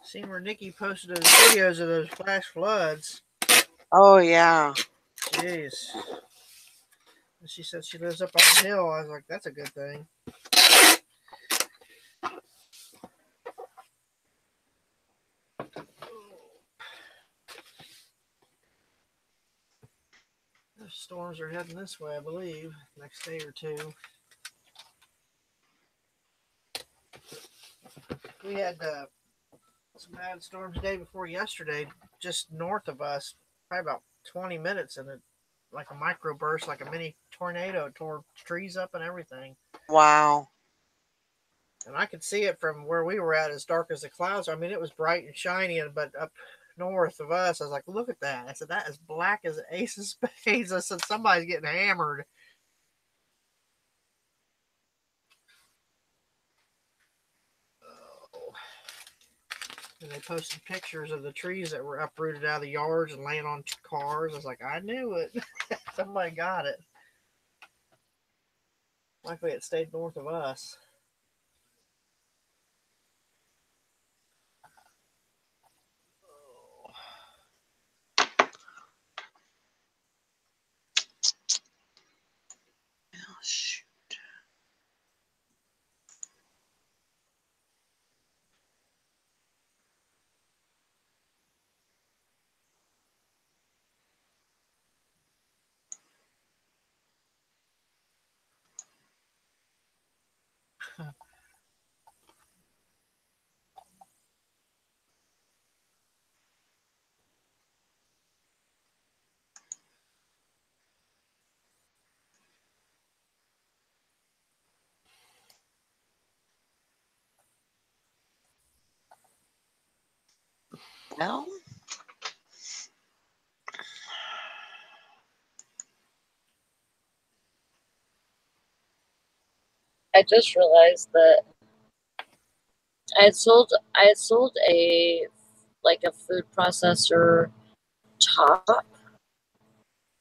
Seen where Nikki posted those videos of those flash floods. Oh, yeah. Jeez. And she said she lives up on the hill. I was like, that's a good thing. The storms are heading this way, I believe, next day or two. We had some bad storms the day before yesterday, just north of us, probably about 20 minutes, and it like a microburst, like a mini tornado. It tore trees up and everything. Wow. And I could see it from where we were at, as dark as the clouds. I mean, it was bright and shiny, but up north of us, I was like, look at that. I said, that is black as an ace of spades. I said, somebody's getting hammered. Oh. And they posted pictures of the trees that were uprooted out of the yards and laying on cars. I was like, I knew it. Somebody got it. Luckily, it stayed north of us. Oh, shoot. Well, I just realized that I had sold a like a food processor top,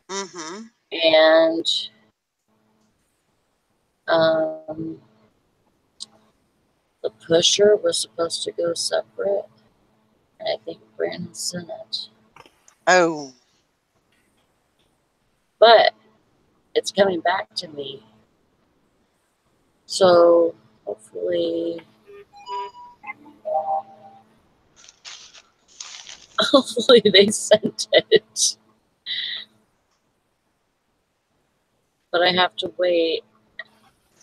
mm-hmm. and um, the pusher was supposed to go separate, and I think Brandon sent it, Oh, but it's coming back to me. So hopefully they sent it. But I have to wait.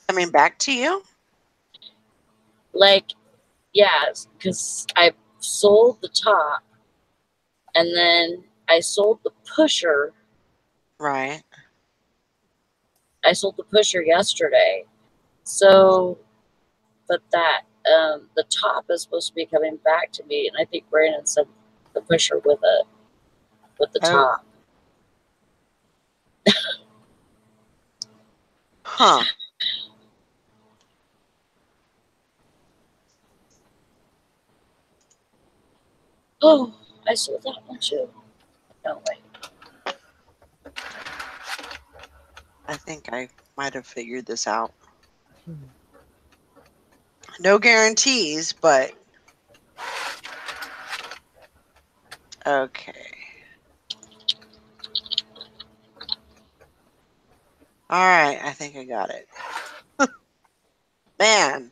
coming back to you? Like, yeah, because I sold the top, and then I sold the pusher. Right. I sold the pusher yesterday. So, but that the top is supposed to be coming back to me, and I think Brandon sent the pusher with it, with the Oh. top. Huh. Oh, I sold that one too. No way. I think I might have figured this out. No guarantees, but okay. All right, I think I got it. Man,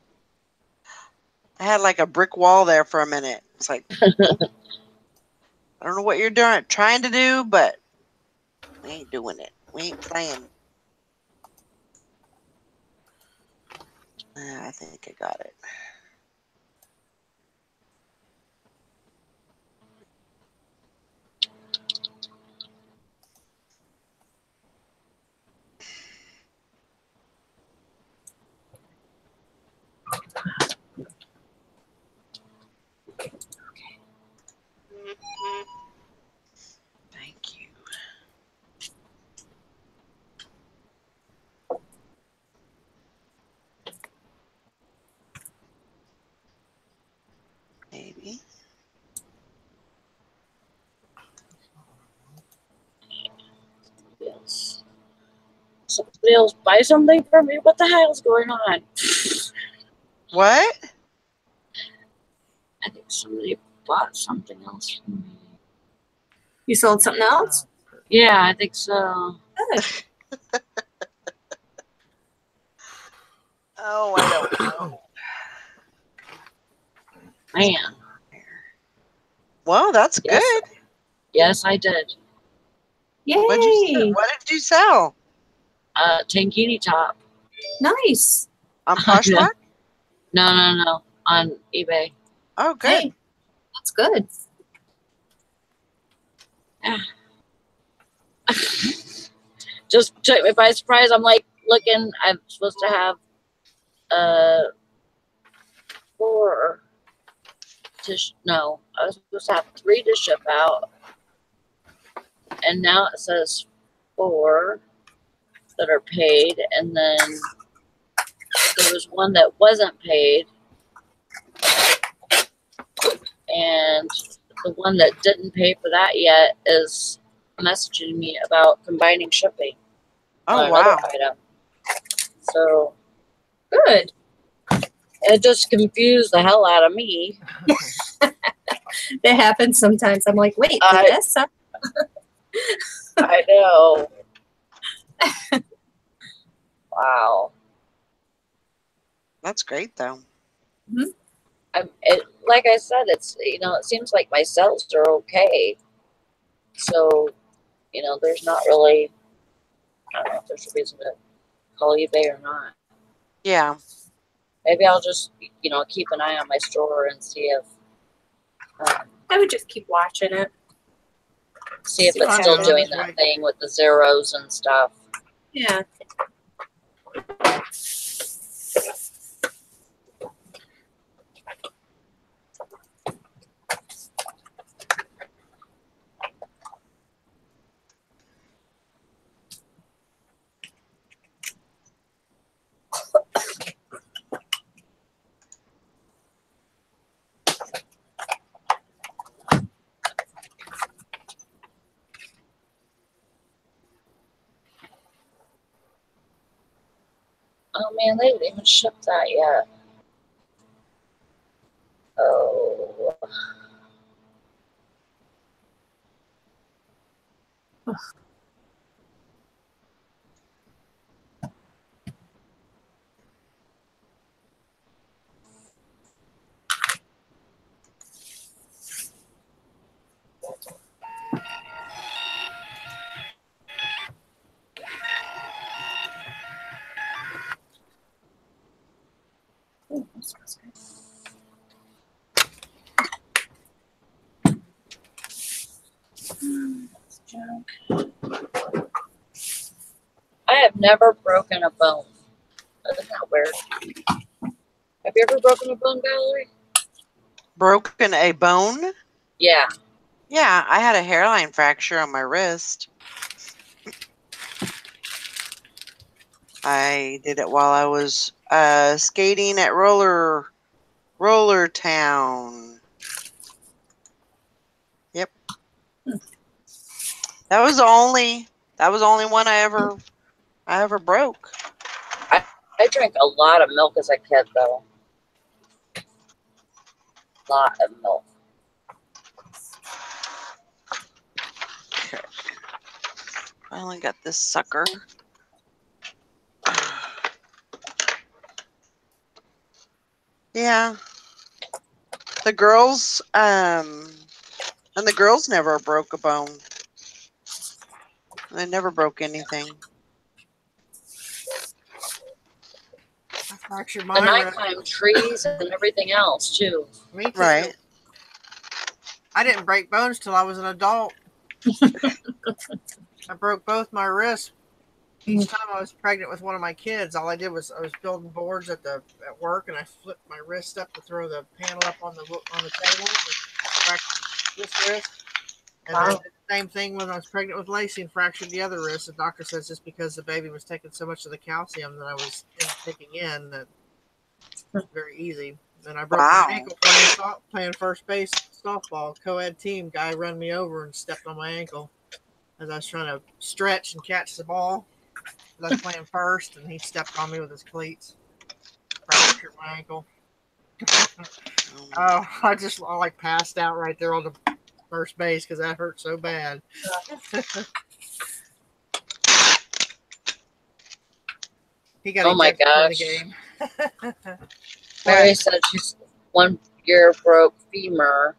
I had like a brick wall there for a minute. It's like, nope. I don't know what you're doing, trying to do, but we ain't doing it. We ain't playing. I think I got it. Thank you. Maybe. Yes. Somebody else buy something from me? What the hell's going on? What? I think somebody bought something else from me. You sold something else? Yeah, I think so. Good. Oh, I don't know. Man. Well, that's Yes. good. Yes, I did. Yay! What did you sell? Tankini top. Nice. On Poshmark? No. On eBay. Oh, good. Hey, that's good. Just took me by surprise. I'm like looking. I'm supposed to have 4 to no. I was supposed to have 3 to ship out, and now it says 4 that are paid, and then there was one that wasn't paid, and the one that didn't pay for that yet is messaging me about combining shipping Oh, on another wow. item. So Good. it just confused the hell out of me. That happens sometimes. I'm like, wait, did this? I know. Wow. That's great, though. Like I said, it's, it seems like my sales are okay. So, there's not really, I don't know if there's a reason to call eBay or not. Yeah. Maybe I'll just, keep an eye on my store and see if I would just keep watching it. it's still doing that thing with the zeros and stuff. Yeah. Oh man, they didn't even ship that yet. Oh. Ooh, that smells good. That's junk. I have never broken a bone. Isn't that weird? Have you ever broken a bone, Valerie? Broken a bone? Yeah. Yeah, I had a hairline fracture on my wrist. I did it while I was skating at Roller Town. Yep. That was the only one I ever broke. I drank a lot of milk as a kid, though. A lot of milk. Okay. Finally got this sucker. Yeah. The girls, and the girls never broke a bone. They never broke anything. I fractured And my I wrist. climb trees and everything else too. Me too. Right. I didn't break bones till I was an adult. I broke both my wrists each time I was pregnant with one of my kids. All I did was I was building boards at work, and I flipped my wrist up to throw the panel up on the table. Fractured this wrist, and then did the same thing when I was pregnant with Lacey and fractured the other wrist. The doctor says just because the baby was taking so much of the calcium that I was taking in, that it's very easy. And I broke my ankle playing first base softball. Co-ed team guy run me over and stepped on my ankle as I was trying to stretch and catch the ball. I was playing first, and he stepped on me with his cleats. Fractured my ankle. Oh, I like passed out right there on the first base because that hurt so bad. He got Oh my ejected from the gosh. game. Mary said she's 1 year broke femur,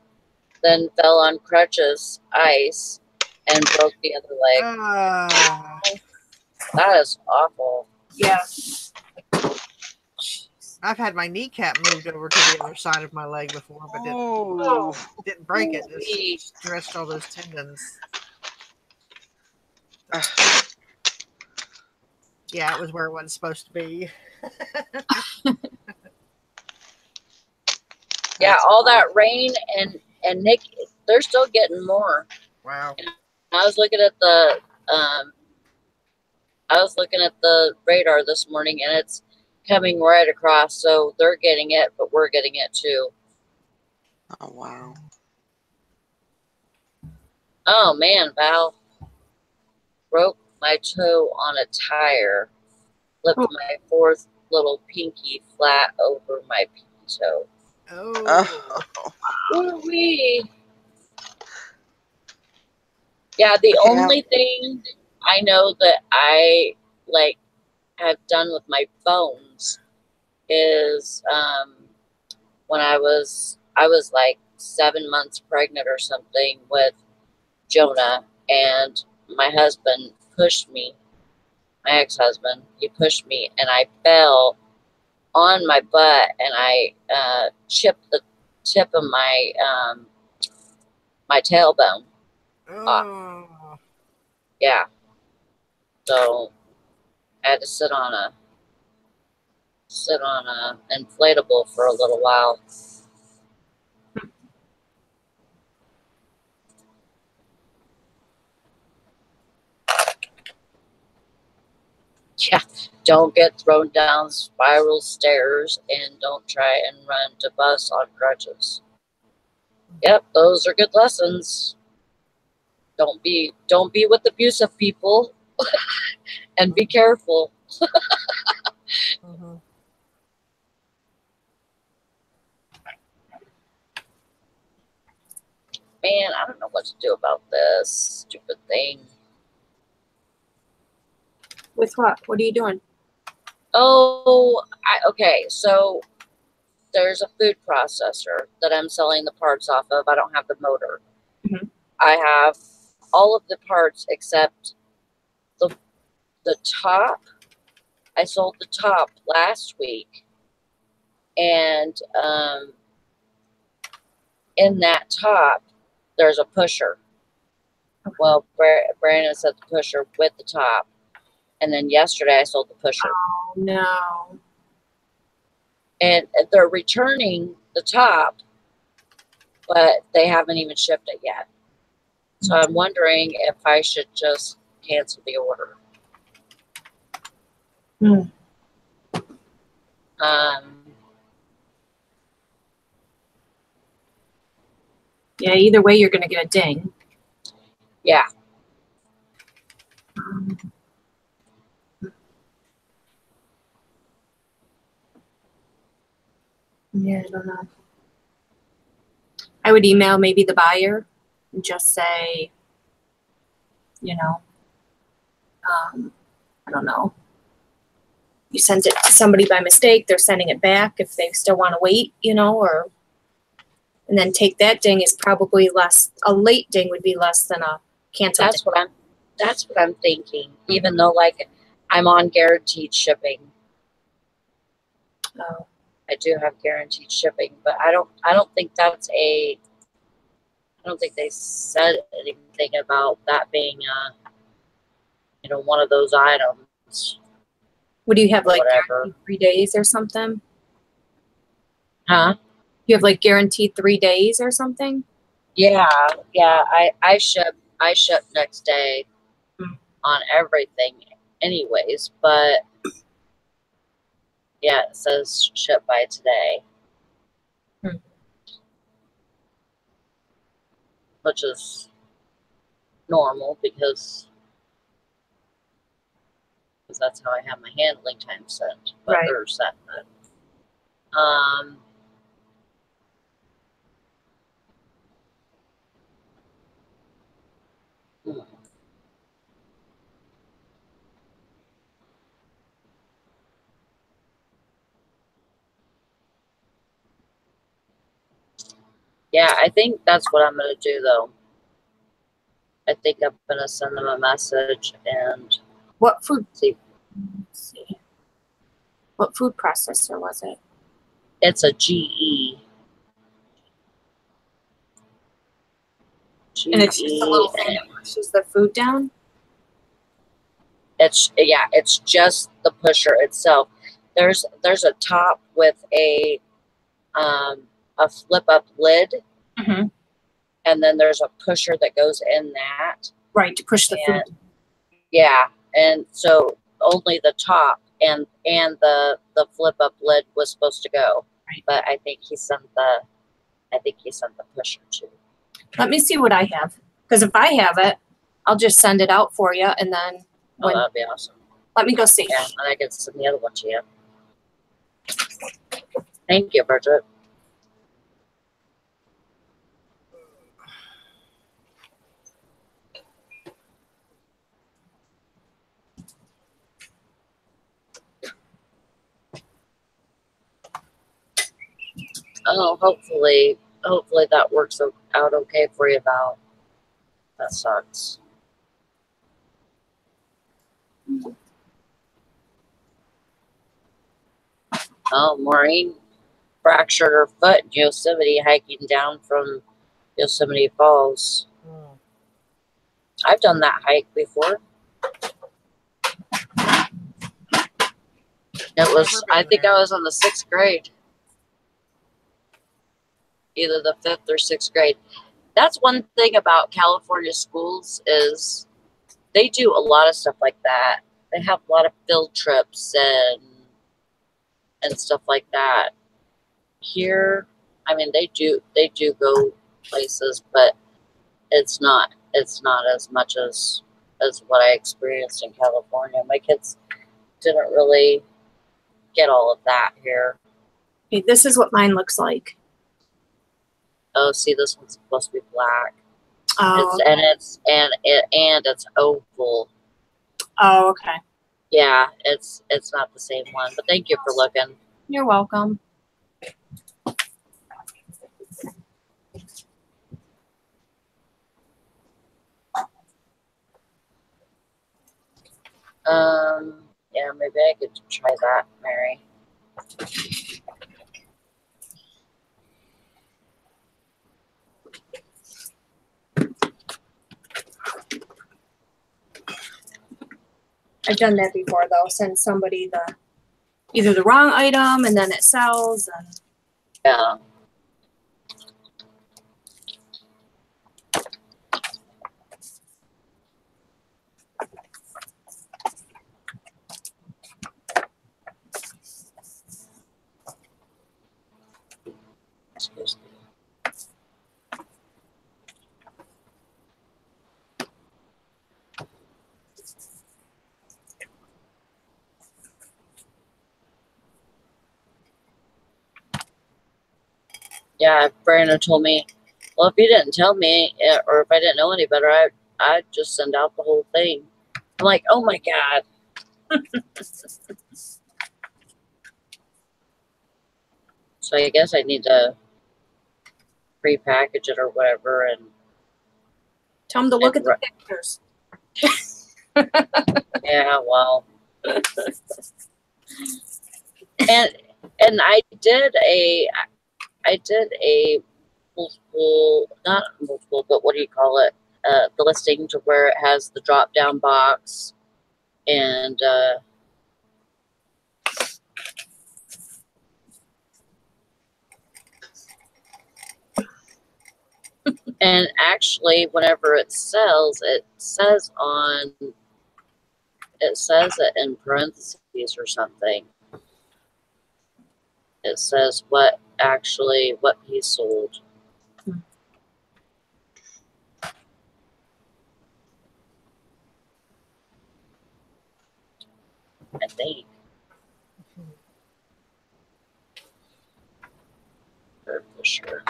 then fell on crutches, ice, and broke the other leg. That is awful. Yeah. I've had my kneecap moved over to the other side of my leg before, but didn't break it. Just stretched all those tendons. Yeah, it was where it wasn't supposed to be. Yeah, all that rain and Nick, they're still getting more. Wow. I was looking at the radar this morning, and it's coming right across. So they're getting it, but we're getting it too. Oh wow. Oh man, Val, broke my toe on a tire, flipped my fourth little pinky flat over my pinky toe. Oh. Woo-wee. Yeah, the only thing I know that I have done with my bones is when I was like 7 months pregnant or something with Jonah, and my husband pushed me, my ex-husband, he pushed me, and I fell on my butt, and I chipped the tip of my my tailbone off. Yeah, so I had to sit on a inflatable for a little while. Yeah, don't get thrown down spiral stairs, and don't try and run to bus on crutches. Yep, those are good lessons. Don't be with abusive people, and be careful. Man, I don't know what to do about this stupid thing. With what? What are you doing? Oh, okay. So there's a food processor that I'm selling the parts off of. I don't have the motor. Mm-hmm. I have all of the parts except the top. I sold the top last week, and in that top, there's a pusher. Okay. Well, Brandon said the pusher with the top, and then yesterday I sold the pusher. Oh no! And they're returning the top, but they haven't even shipped it yet. So I'm wondering if I should just cancel the order. Yeah, either way, you're going to get a ding. Yeah. Yeah, I don't know. I would email maybe the buyer and just say, you know, I don't know. you send it to somebody by mistake, they're sending it back if they still want to wait, you know, or and then take that ding is probably less. A late ding would be less than a cancel. That's what I'm thinking. Even though like I'm on guaranteed shipping. Oh. I do have guaranteed shipping, but I don't think that's I don't think they said anything about that being one of those items. Would you have like whatever. 3 days or something? Huh? You have like guaranteed 3 days or something? Yeah. I ship next day on everything anyways, but yeah, it says ship by today. Which is normal because that's how I have my handling time set. But Right. or set. Yeah, I think that's what I'm gonna do though. I think I'm gonna send them a message and What food? see. Let's see. What food processor was it? It's a GE. And it's just a little thing that pushes the food down? It's just the pusher itself. There's a top with a flip up lid, and then there's a pusher that goes in that. Right, to push the food. Yeah, and so only the top and the flip up lid was supposed to go. Right. But I think he sent the pusher too. Let me see what I have. Because if I have it, I'll just send it out for you, and then that'd be awesome. Let me go see. Yeah, and I can send the other one to you. Thank you, Bridget. Oh, hopefully that works out okay for you, Val. That sucks. Oh, Maureen fractured her foot in Yosemite hiking down from Yosemite Falls. I've done that hike before. I think I was in the 6th grade. Either the 5th or 6th grade. That's one thing about California schools is they do a lot of stuff like that. They have a lot of field trips and stuff like that. Here, I mean, they do go places, but it's not as much as what I experienced in California. My kids didn't really get all of that here. Okay, this is what mine looks like. Oh, see, this one's supposed to be black. Oh, it's oval. Oh, okay. Yeah, it's not the same one. But thank you for looking. You're welcome. Yeah, maybe I could try that, Mary. I've done that before though. Send somebody either the wrong item and then it sells and yeah. Excuse me. Yeah, Brandon told me, well, if you didn't tell me, or if I didn't know any better, I'd just send out the whole thing. I'm like, oh my God. So I guess I need to prepackage it or whatever. And Tell them to look at the pictures. yeah, well, and I did a multiple, not multiple, but what do you call it? The listing to where it has the drop down box and and actually whenever it sells, it says it in parentheses or something. It says what he sold. I think. For sure.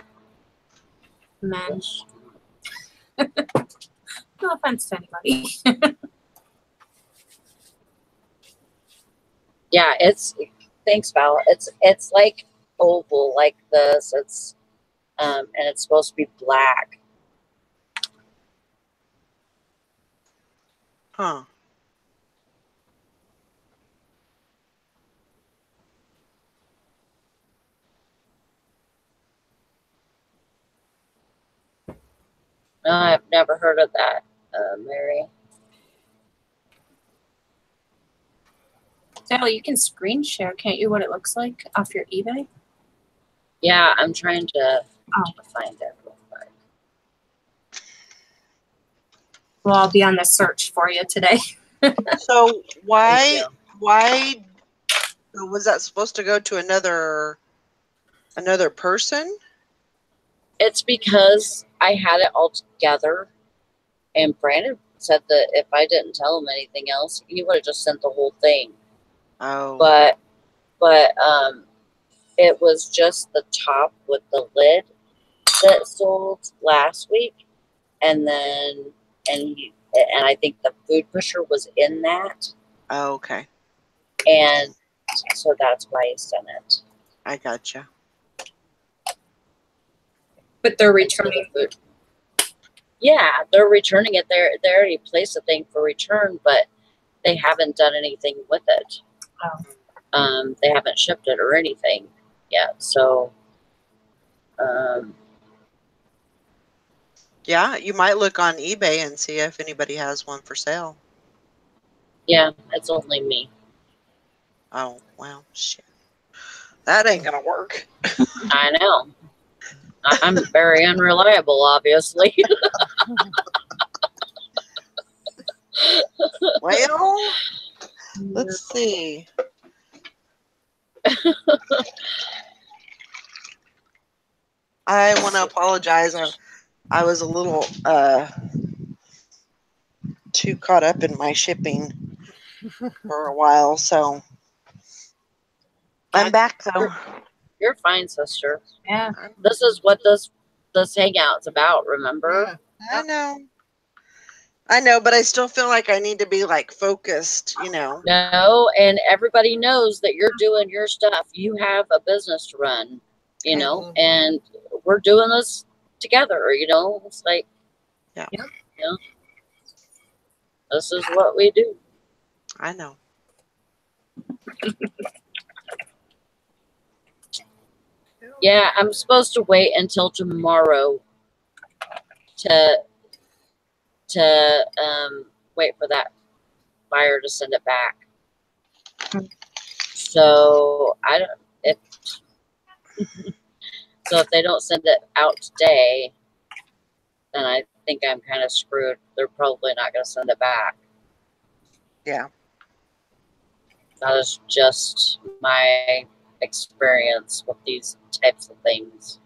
Man. No offense to anybody. Yeah, thanks, Val. It's like oval like this. It's and it's supposed to be black. Huh. No, I've never heard of that, Mary. Sally, you can screen share, can't you, what it looks like off your eBay? Yeah, I'm trying to find it real quick. Well, I'll be on the search for you today. So why was that supposed to go to another person? It's because I had it all together, and Brandon said that if I didn't tell him anything else, he would have just sent the whole thing. Oh. But it was just the top with the lid that sold last week, and I think the food pusher was in that. Oh, okay. And so that's why he sent it. I gotcha. But they're returning food. Yeah, they're returning it. They already placed a thing for return, but they haven't done anything with it. Oh. They haven't shipped it or anything yet. So, yeah, you might look on eBay and see if anybody has one for sale. Yeah, it's only me. Oh, well, shit. That ain't gonna work. I know. I'm very unreliable, obviously. Well, let's see. I want to apologize. I was a little too caught up in my shipping for a while, so I'm back though. You're fine, sister. Yeah. This is what this hangout's about, remember? Yeah. I know, but I still feel like I need to be like focused, No, and everybody knows that you're doing your stuff. You have a business to run, and we're doing this together, It's like, yeah. This is what we do. I know. Yeah, I'm supposed to wait until tomorrow to wait for that buyer to send it back. So if they don't send it out today, then I think I'm kind of screwed. They're probably not going to send it back. Yeah. That is just my experience with these types of things.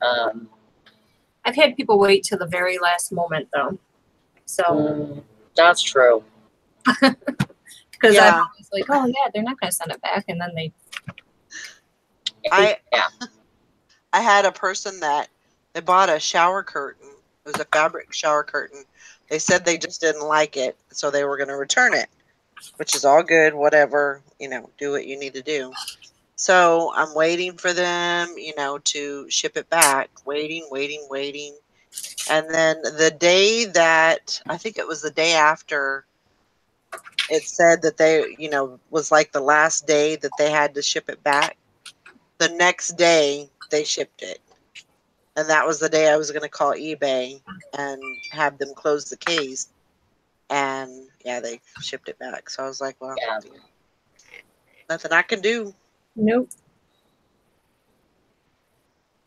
I've had people wait till the very last moment, though. So that's true. Because I'm always like, oh yeah, they're not going to send it back, and then they. I had a person that they bought a shower curtain. It was a fabric shower curtain. They said they just didn't like it, so they were going to return it, which is all good. Whatever, do what you need to do. So I'm waiting for them, to ship it back. Waiting. And then the day that, I think it was the day after, it said that they, was like the last day that they had to ship it back. The next day they shipped it. And that was the day I was going to call eBay and have them close the case. And yeah, they shipped it back. So I was like, well, Yeah. nothing I can do. Nope.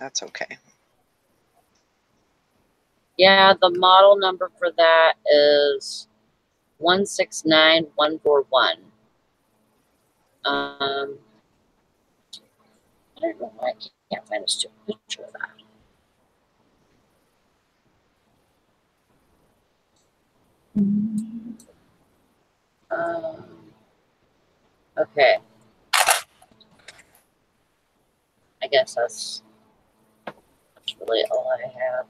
That's okay. Yeah, the model number for that is 169141. I don't know why I can't find a stupid picture of that. Okay. I guess that's really all I have.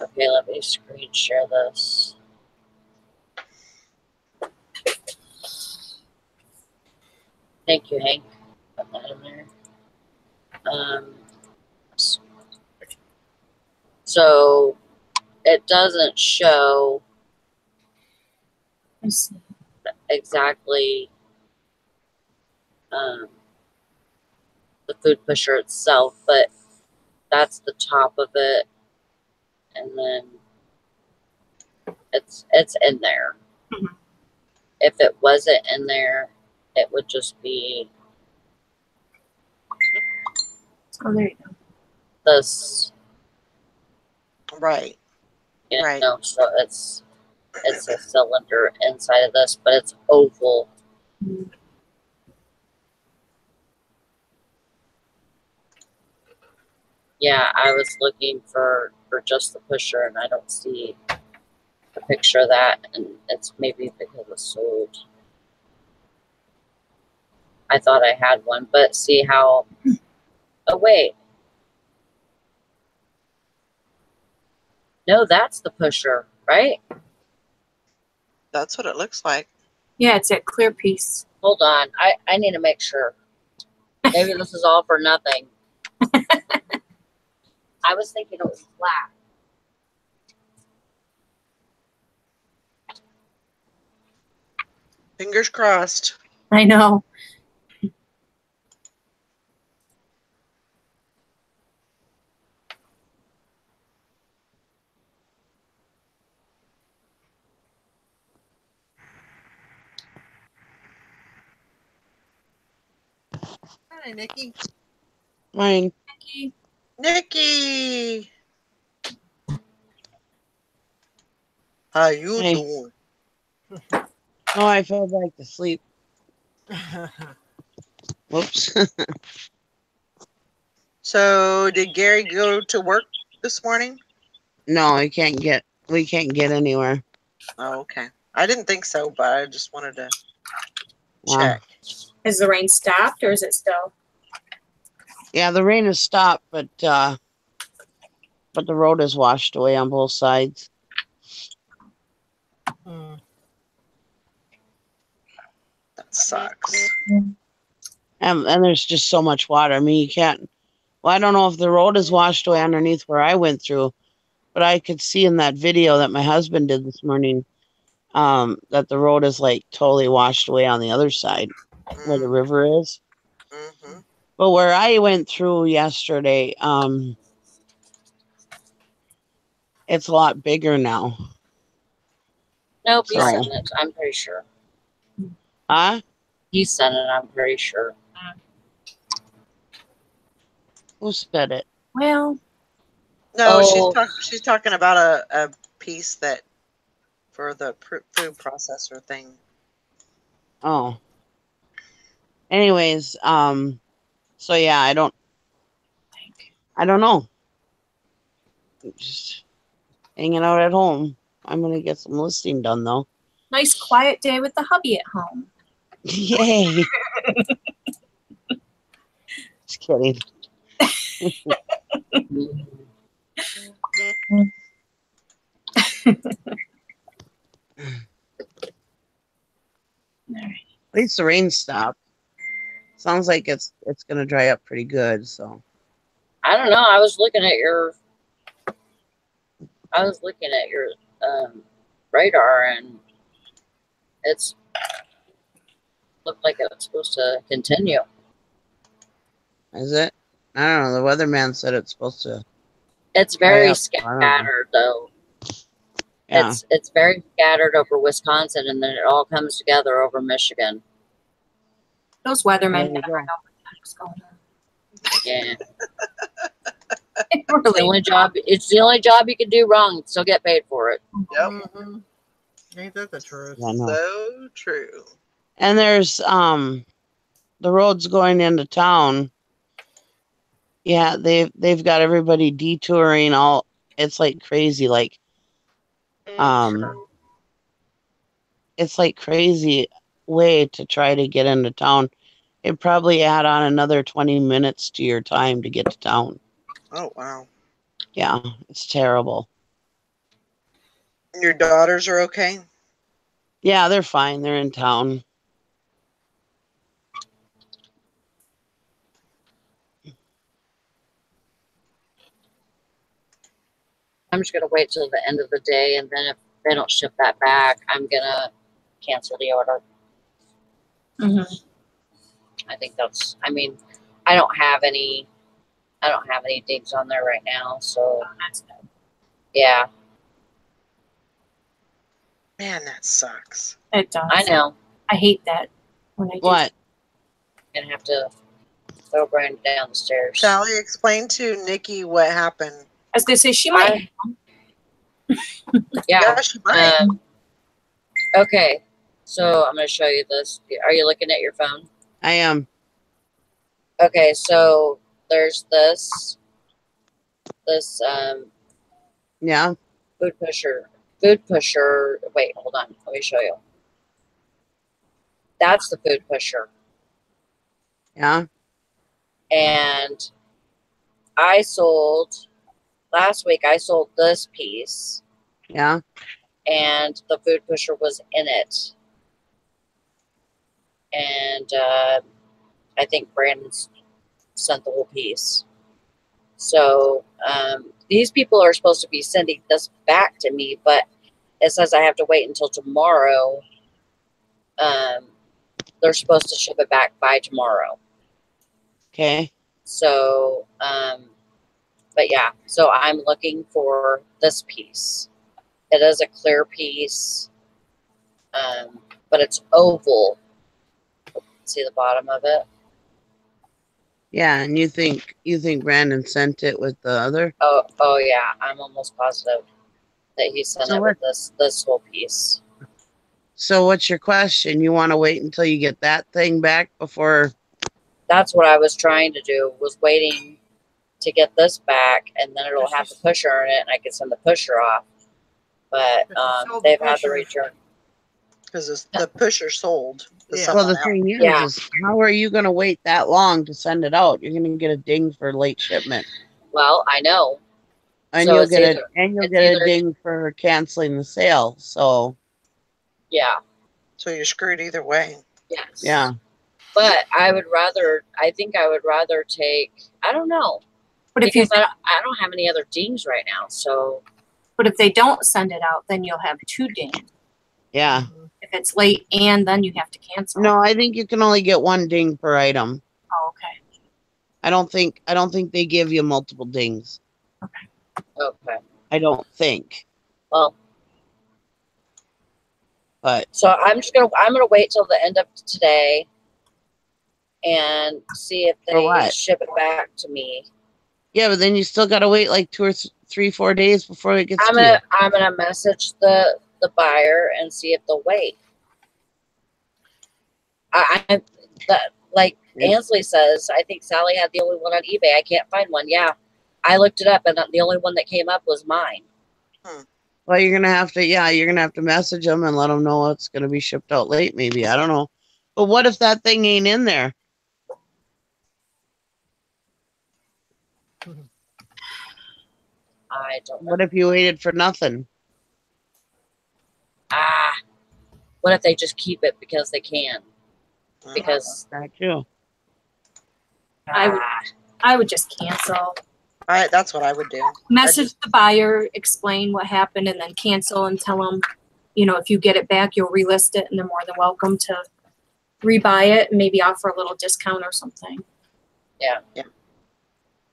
Okay, let me screen share this. Thank you, Hank. Put that in there. So it doesn't show exactly the food pusher itself, but that's the top of it, and then it's in there. Mhm. If it wasn't in there, it would just be Oh, there you go. this, Right. Right. so it's a cylinder inside of this, but it's oval. Yeah, I was looking for just the pusher, and I don't see a picture of that, and it's maybe because it's sold. I thought I had one, but see how, oh wait. No, that's the pusher, right? That's what it looks like. Yeah, it's that clear piece. Hold on, I need to make sure. Maybe this is all for nothing. I was thinking it was flat. Fingers crossed. I know. Hi, Nikki. Mine. Nikki! How you Hey. doing? Oh, I fell back to sleep. Whoops. So, did Gary go to work this morning? No, we can't get anywhere. Oh, okay. I didn't think so, but I just wanted to Wow. check. Has the rain stopped or is it still? Yeah, the rain has stopped, but the road is washed away on both sides. That sucks. And there's just so much water. I mean, you can't. Well, I don't know if the road is washed away underneath where I went through, but I could see in that video that my husband did this morning, that the road is like totally washed away on the other side where the river is. Mm-hmm. But where I went through yesterday, it's a lot bigger now. Nope, he So, sent it. I'm pretty sure. huh? He sent it. I'm pretty sure. Who said it? Well, No, Oh. she's talking about a piece that for the food processor thing. Oh. Anyways, so yeah, I don't know. Just hanging out at home. I'm gonna get some listing done though. nice quiet day with the hubby at home. Yay! Just kidding. At least the rain stopped. Sounds like it's gonna dry up pretty good. So I don't know. I was looking at your radar, and it's looked like it was supposed to continue. is it? I don't know. The weatherman said it's supposed to. It's dry very up. I don't know. scattered, though. Yeah. It's very scattered over Wisconsin, and then it all comes together over Michigan. Those There weathermen you never go. know what the heck's going on. Yeah. Really. It's the only job you can do wrong and still get paid for it. Yep. Mhm. Ain't that the truth? I know. So true. And there's the roads going into town. Yeah, they've got everybody detouring all. It's like crazy. Like it's like crazy way to try to get into town. It'd probably add on another 20 minutes to your time to get to town. Oh wow. Yeah, it's terrible. Your daughters are okay? Yeah, they're fine. They're in town. I'm just gonna wait till the end of the day, and then if they don't ship that back, I'm gonna cancel the order. Mm-hmm. I think that's. I mean, I don't have any digs on there right now, so That's good. yeah, Man, that sucks. It does. I know. I hate that when I do. What? I'm gonna have to throw Brandon down the stairs. Sally, explain to Nikki what happened. I was gonna say she might. Yeah. Yeah, she might. Okay, so I'm gonna show you this. Are you looking at your phone? I am. Okay, so there's this Yeah. food pusher. Wait, hold on. Let me show you. That's the food pusher. Yeah. And last week I sold this piece, Yeah. and the food pusher was in it. And I think Brandon sent the whole piece. So these people are supposed to be sending this back to me, but it says I have to wait until tomorrow. They're supposed to ship it back by tomorrow. Okay. So, but yeah, so I'm looking for this piece. It is a clear piece, but it's oval. See the bottom of it? Yeah, and you think Brandon sent it with the other? Oh yeah, I'm almost positive that he sent So it what- with this whole piece. So what's your question? You want to wait until you get that thing back before? That's what I was trying to do, was waiting to get this back, and then it'll have the pusher in it, and I can send the pusher off. But they've had the return. Because the pusher sold to Yeah. someone Well, the else. thing is, Yeah. is how are you going to wait that long to send it out? You're going to get a ding for late shipment, Well, I know. and So you'll it's get either- a it's either- ding for canceling the sale. So Yeah. So you're screwed either way. Yes. yeah, But I think I would rather take, I don't know. But if you, Because I don't have any other dings right now. So, but if they don't send it out, then you'll have 2 dings. yeah. If it's late and then you have to cancel. No, I think you can only get 1 ding per item. Oh, okay. I don't think they give you multiple dings. okay. I don't think. Well, But so I'm going to wait till the end of today and see if For they what? ship it back to me. yeah, but then you still got to wait like 2 or 3, 4 days before it gets I'm to you. gonna message the buyer and see if they'll wait. Like Yeah. Ansley says, I think Sally had the only one on eBay. I can't find one. Yeah, I looked it up, and the only one that came up was mine. Well, you're gonna have to message them and let them know it's gonna be shipped out late. Maybe, I don't know. But what if that thing ain't in there? I don't know. What if you waited for nothing? What if they just keep it because they can? Because That too. I would just cancel. That's what I would do. Message the buyer, explain what happened, and then cancel and tell them, you know, if you get it back, you'll relist it, and they're more than welcome to rebuy it and maybe offer a little discount or something. Yeah.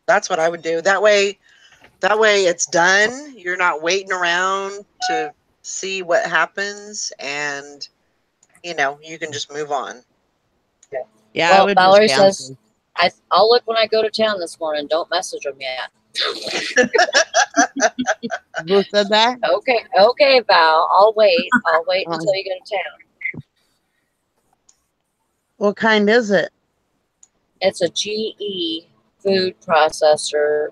That's what I would do. That way it's done. You're not waiting around to see what happens, and you know, you can just move on. Yeah, Well, I would Valerie just says, cancel. I'll look when I go to town this morning. Don't message them yet. Who said that? Okay, Val. I'll wait until you get to town. What kind is it? It's a GE food processor.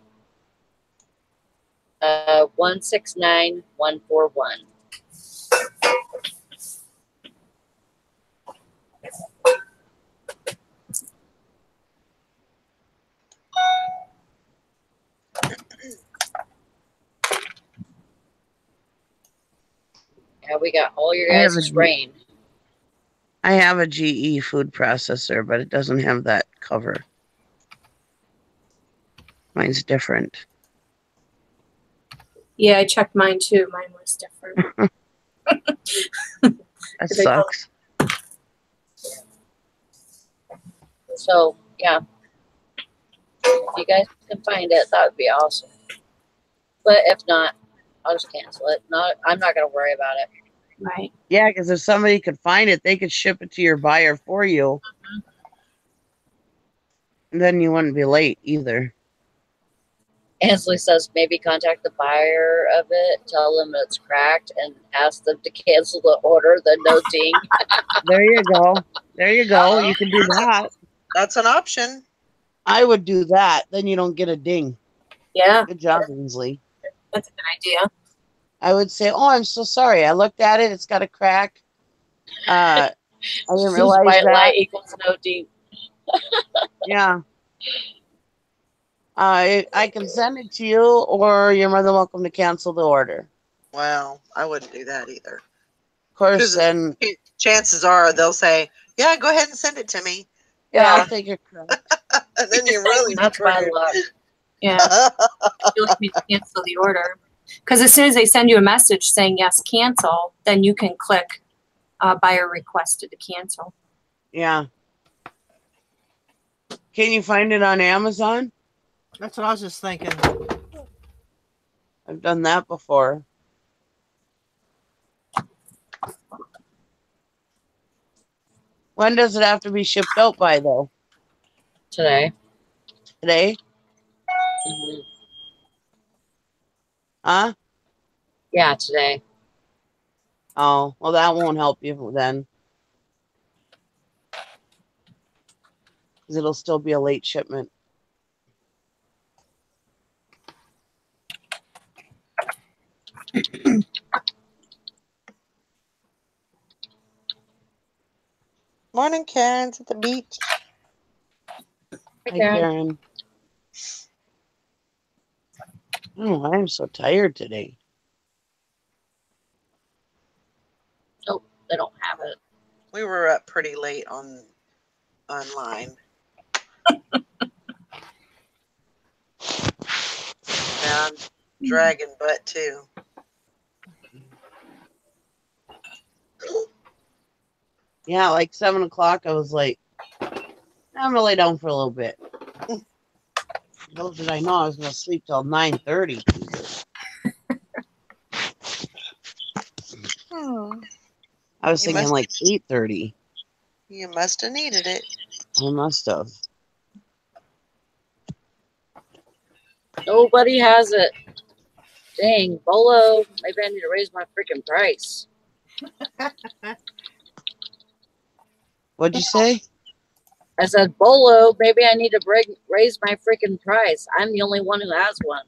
169141. Yeah, we got all your guys' rain. I have a GE food processor, but it doesn't have that cover. Mine's different. Yeah, I checked mine too. Mine was different. That sucks. So, yeah. If you guys can find it, that would be awesome. But if not, I'll just cancel it. I'm not going to worry about it. Right. Yeah, because if somebody could find it, they could ship it to your buyer for you. And then you wouldn't be late either. Ansley says maybe contact the buyer of it, tell them it's cracked, and ask them to cancel the order, then no ding. There you go. There you go. You can do that. That's an option. I would do that. Then you don't get a ding. Yeah. Good job, Ainsley. That's a good idea. I would say, "Oh, I'm so sorry. I looked at it. It's got a crack. I didn't realize white that." light equals no ding. Yeah. I can send it to you, or you're more than welcome to cancel the order. Well, I wouldn't do that either. Of course, then chances are they'll say, "Yeah, go ahead and send it to me." yeah, I'll take your credit. And then you really That's my luck. Yeah. You like me to cancel the order. Because as soon as they send you a message saying yes, cancel, then you can click buyer requested to cancel. Yeah. Can you find it on Amazon? That's what I was just thinking. I've done that before. When does it have to be shipped out by, though? Today. Today? Mm-hmm. Huh? Yeah, today. Oh, well, that won't help you then. Because it'll still be a late shipment. Morning, Karen's at the beach. Hi, Karen. Oh, I am so tired today. Oh, they don't have it. We were up pretty late online. Yeah, I'm dragging butt too. Yeah, like 7 o'clock, I was like, I'm going to lay down for a little bit. Little did I know I was going to sleep till 9:30. I was thinking like 8:30. You must have needed it. I must have. Nobody has it. Dang, Bolo. Maybe I need to raise my freaking price. What'd you say? I said, Bolo, maybe I need to raise my freaking price. I'm the only one who has one.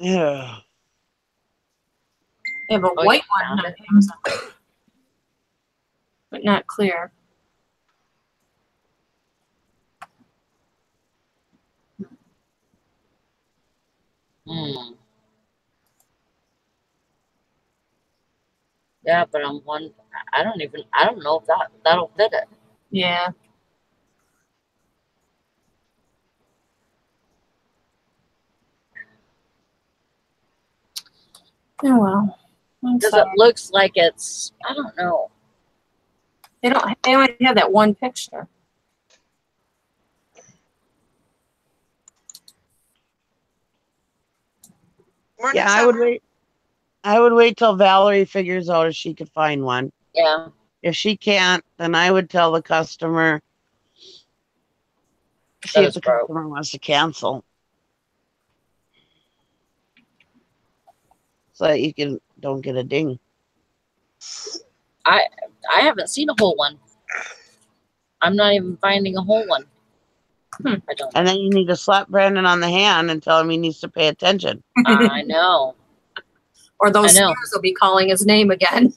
Yeah. They have a white one on Amazon, but not clear. Yeah, but I'm one. I don't know if that'll fit it. Yeah. Oh well. I'm Because sorry. it looks like it's, I don't know. They only have that one picture. Morning, Yeah, Summer. I would wait till Valerie figures out if she could find one. Yeah. If she can't, then I would tell the customer, see That if is the broke. customer wants to cancel. So that you don't get a ding. I haven't seen a whole one. I'm not even finding a whole one. I don't know. And then you need to slap Brandon on the hand and tell him he needs to pay attention. I know. Or those I know. scammers will be calling his name again.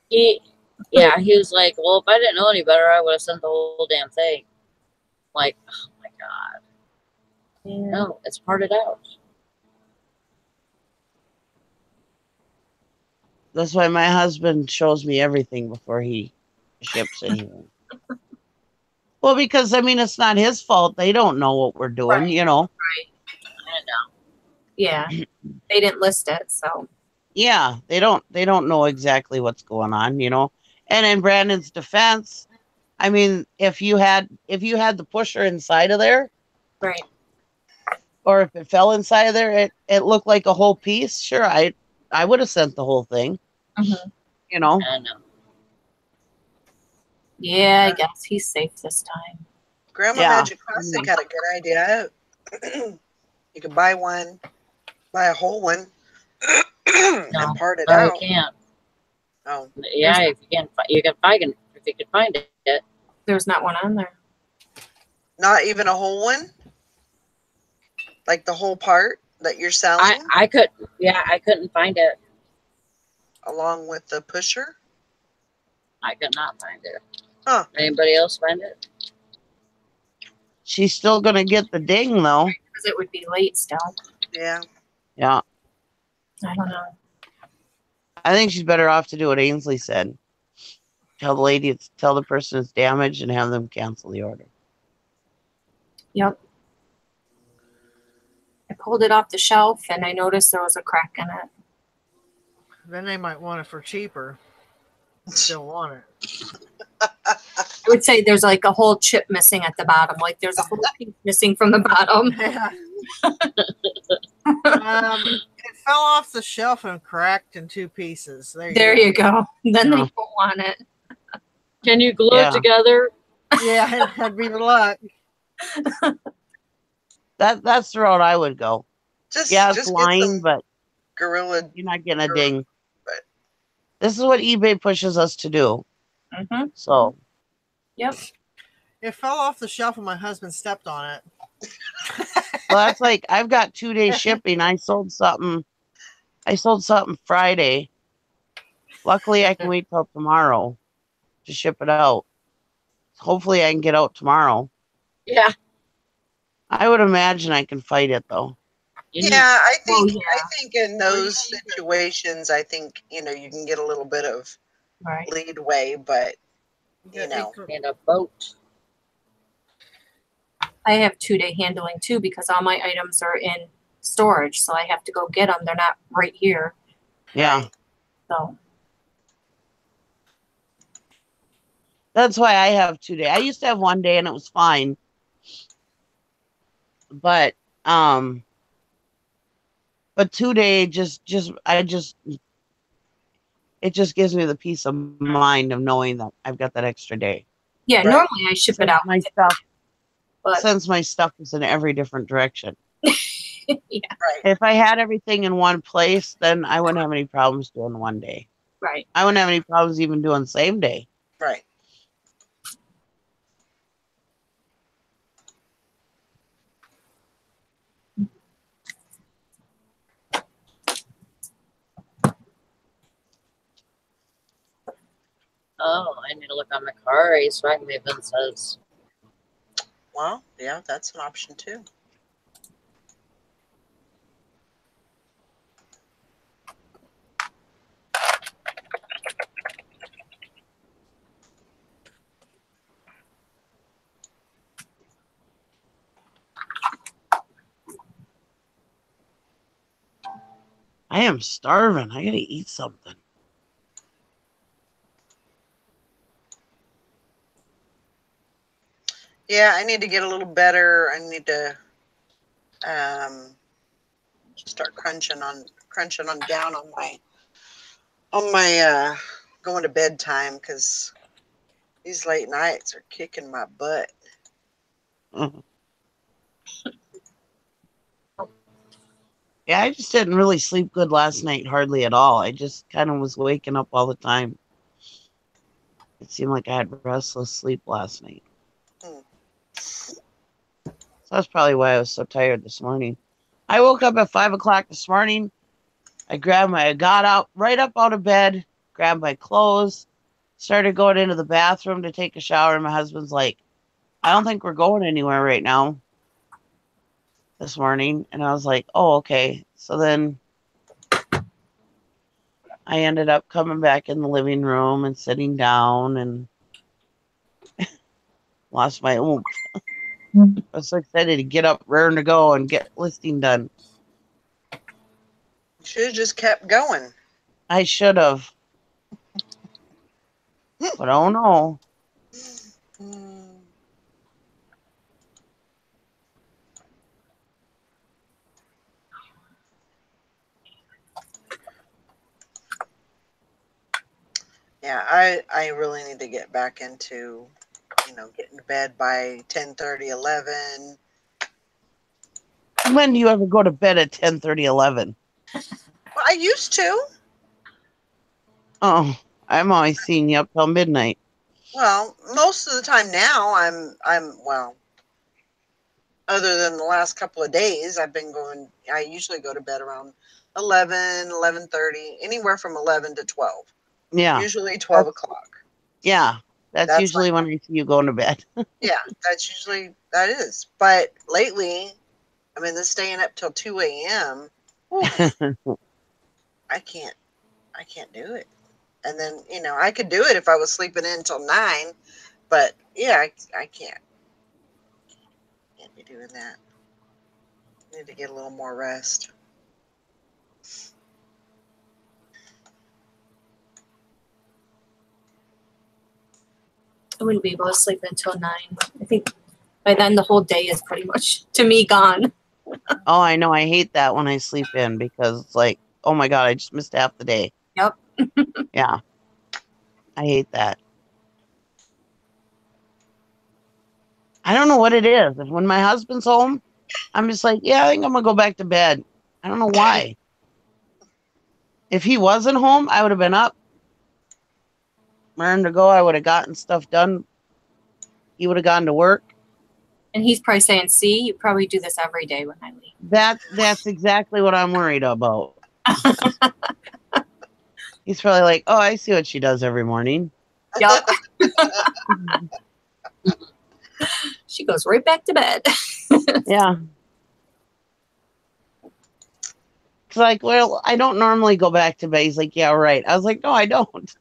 He was like, well, if I didn't know any better, I would have sent the whole damn thing. Like, oh my God. Yeah. No, it's parted out. That's why my husband shows me everything before he ships anything. Well, because I mean, it's not his fault. They don't know what we're doing, Right. you know. I know. Yeah. They didn't list it, so. Yeah, they don't know exactly what's going on, you know. And in Brandon's defense, I mean, if you had the pusher inside of there, Right. or if it fell inside of there, it looked like a whole piece. Sure, I would have sent the whole thing, Mm-hmm. you know. I know. Yeah, I guess he's safe this time. Grandma Yeah. Magic Classic had a good idea. You could buy a whole one, and part it No, you out. can't. Oh, Yeah, if you can find it. There's not one on there. not even a whole one? Like the whole part that you're selling I couldn't find it. along with the pusher? I could not find it. Huh. Anybody else find it? She's still gonna get the ding though. Because it would be late still. Yeah. Yeah. I don't know. I think she's better off to do what Ainsley said. Tell the person it's damaged and have them cancel the order. Yep. I pulled it off the shelf and I noticed there was a crack in it. Then they might want it for cheaper. Still want it. I would say there's like a whole chip missing at the bottom. Like there's a whole piece missing from the bottom. Yeah. It fell off the shelf and cracked in two pieces. There you go. Then they Yeah. don't want it. Can you glue it together? Yeah, that'd be the luck. That's the route I would go. Just It's get lying, some but Gorilla. you're not getting a Gorilla- ding. but- This is what eBay pushes us to do. Mm-hmm. So Yep. It fell off the shelf and my husband stepped on it. well, that's like I've got 2-day shipping. I sold something Friday. Luckily, I can wait till tomorrow to ship it out. Hopefully, I can get out tomorrow. Yeah. I would imagine I can fight it though. Yeah, I think yeah. I think in those situations, I think you can get a little bit of Right. leadway, but you know, And a boat. I have 2-day handling too because all my items are in storage, so I have to go get them. They're not right here. Yeah. Right. So That's why I have 2 day. I used to have 1 day and it was fine. But 2 day it just gives me the peace of mind of knowing that I've got that extra day. yeah, Right. normally I ship it out. My stuff But since my stuff is in every different direction. yeah. right. If I had everything in one place, then I wouldn't have any problems doing 1 day. Right. I wouldn't have any problems even doing same day. Right. Oh, I need to look on my car. Swag Maven says. Well, yeah, that's an option too. I am starving. I gotta eat something. Yeah, I need to get a little better. I need to start crunching on down on my going to bed time, because these late nights are kicking my butt. Mhm. Yeah, I just didn't really sleep good last night, hardly at all. I just kind of was waking up all the time. It seemed like I had restless sleep last night. Hmm. So that's probably why I was so tired this morning. I woke up at 5 o'clock this morning. I got out right up out of bed, grabbed my clothes, started going into the bathroom to take a shower. And my husband's like, I don't think we're going anywhere right now this morning. And I was like, oh, okay. So then I ended up coming back in the living room and sitting down and lost my oomph. I was so excited to get up, raring to go, and get listing done. Should have just kept going. I should have, but oh no. Hmm. Yeah, I really need to get back into, getting to bed by 10:30, 11. When do you ever go to bed at 10:30, 11? Well, I used to. Oh, I'm always seeing you up till midnight. Well, most of the time now well, other than the last couple of days, I usually go to bed around 11, 11:30, anywhere from 11 to 12. Yeah, Usually 12 o'clock. yeah. That's That's usually when I see you going to bed. Yeah, that is. But lately, I mean, this staying up till 2 a.m. I can't do it. And then, I could do it if I was sleeping in until 9, but yeah, I can't be doing that. I need to get a little more rest. I wouldn't be able to sleep until 9. I think by then the whole day is pretty much to me gone. Oh, I know. I hate that when I sleep in because it's like, oh my God, I just missed half the day. Yep. Yeah, I hate that. I don't know what it is. When my husband's home, I'm just like, yeah, I think I'm going to go back to bed. I don't know why. If he wasn't home, I would have been up, raring to go. I would have gotten stuff done. He would have gone to work. And he's probably saying, see, you probably do this every day when I leave. That's exactly what I'm worried about. He's probably like, oh, I see what she does every morning. Yep. She goes right back to bed. Yeah. It's like, well, I don't normally go back to bed. He's like, yeah, right. I was like, no, I don't.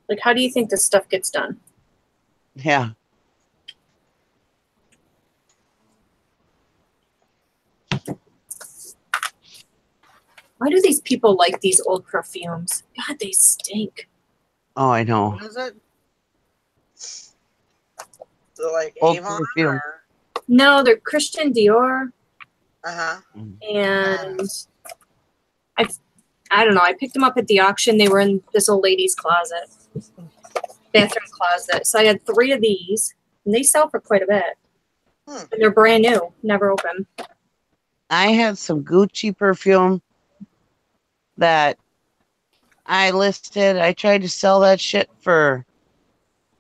Like, how do you think this stuff gets done? Yeah. Why do these people like these old perfumes? God, they stink. Oh, I know. What is it? So like Old Avon perfume. or No, they're Christian Dior, uh-huh. and I don't know. I picked them up at the auction. They were in this old lady's closet, bathroom closet. So I had 3 of these, and they sell for quite a bit. And they're brand new, never open. I had some Gucci perfume that I listed. I tried to sell that shit for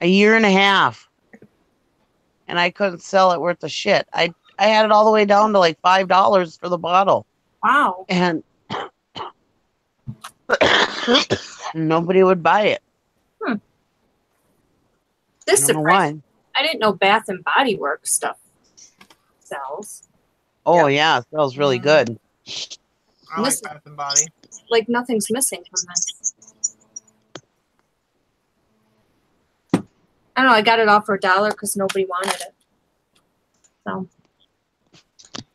a year and a half, and I couldn't sell it worth a shit. I had it all the way down to like $5 for the bottle, Wow. and nobody would buy it. This I don't know surprised why. me. I didn't know Bath and Body Works stuff sells. Oh Yep. yeah, it smells really good. I like This- Bath and Body. Like nothing's missing from this. I don't know. I got it off for $1 because nobody wanted it. So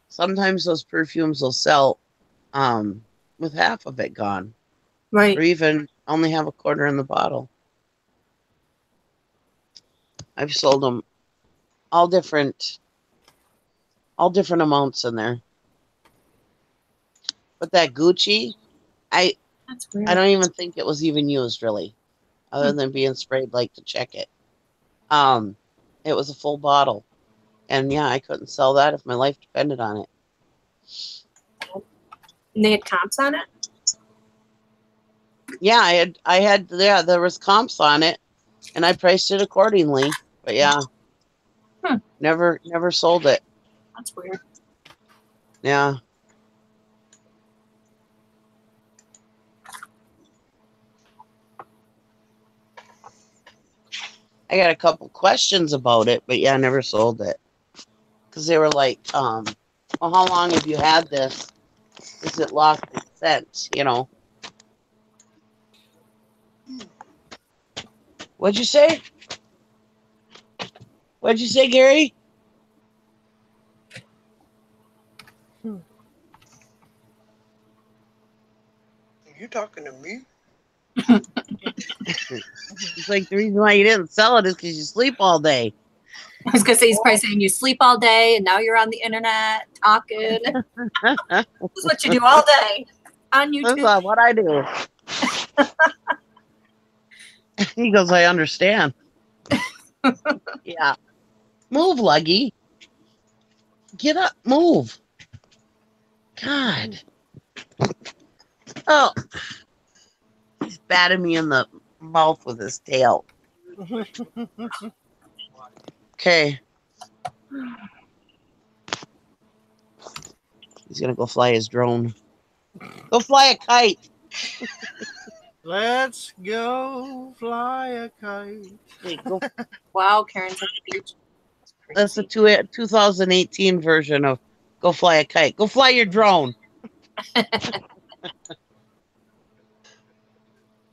Sometimes those perfumes will sell with half of it gone, right. or even only have a quarter in the bottle. I've sold them all different amounts in there. But that Gucci, I That's weird. don't even think it was even used really, other than being sprayed like to check it. It was a full bottle, and yeah, I couldn't sell that if my life depended on it. And they had comps on it. Yeah, yeah, there was comps on it, and I priced it accordingly. But yeah, never sold it. That's weird. Yeah. I got a couple questions about it, but yeah, I never sold it. Because they were like, well, how long have you had this? Is it lost its scent, you know? What'd you say? What'd you say, Gary? Are you talking to me? It's like the reason why you didn't sell it is because you sleep all day. I was gonna say he's probably saying you sleep all day and now you're on the internet talking. This is what you do all day on That's YouTube. not what I do. He goes, I understand. Yeah. Move, Luggy. Get up. Move. God. Oh. He's batting me in the mouth with his tail. Okay. He's going to go fly his drone. Go fly a kite. Let's go fly a kite. Hey, go. Wow, Karen's at the beach. That's the 2018 version of Go Fly a Kite. Go fly your drone.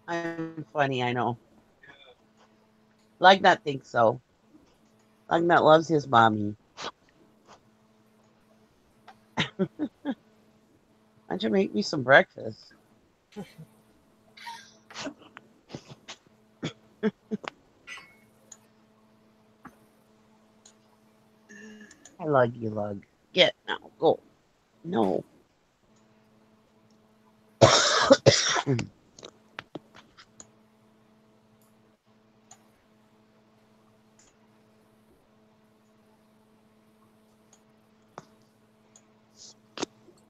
I'm funny, I know. Lugnut thinks so. Lugnut loves his mommy. Why don't you make me some breakfast? I love you, Lug. Get now. Go. No.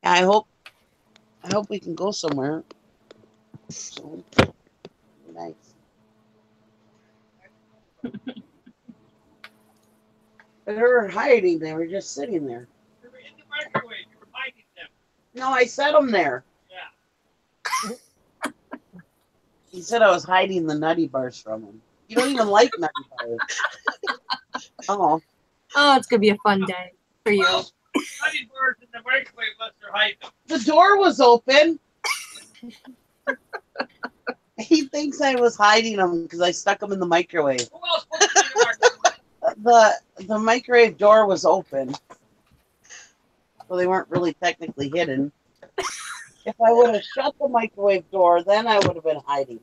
I hope we can go somewhere. So, nice. They were hiding. They were just sitting there. You were in the microwave. You were hiding them. No, I set them there. Yeah. He said I was hiding the nutty bars from him. You don't even like nutty bars. Oh. Oh, it's gonna be a fun day for you. Hiding birds in the microwave unless they're hiding them. The door was open. He thinks I was hiding them because I stuck them in the microwave. Who else puts them in the microwave? The microwave door was open. So they weren't really technically hidden. If I would have shut the microwave door, then I would have been hiding.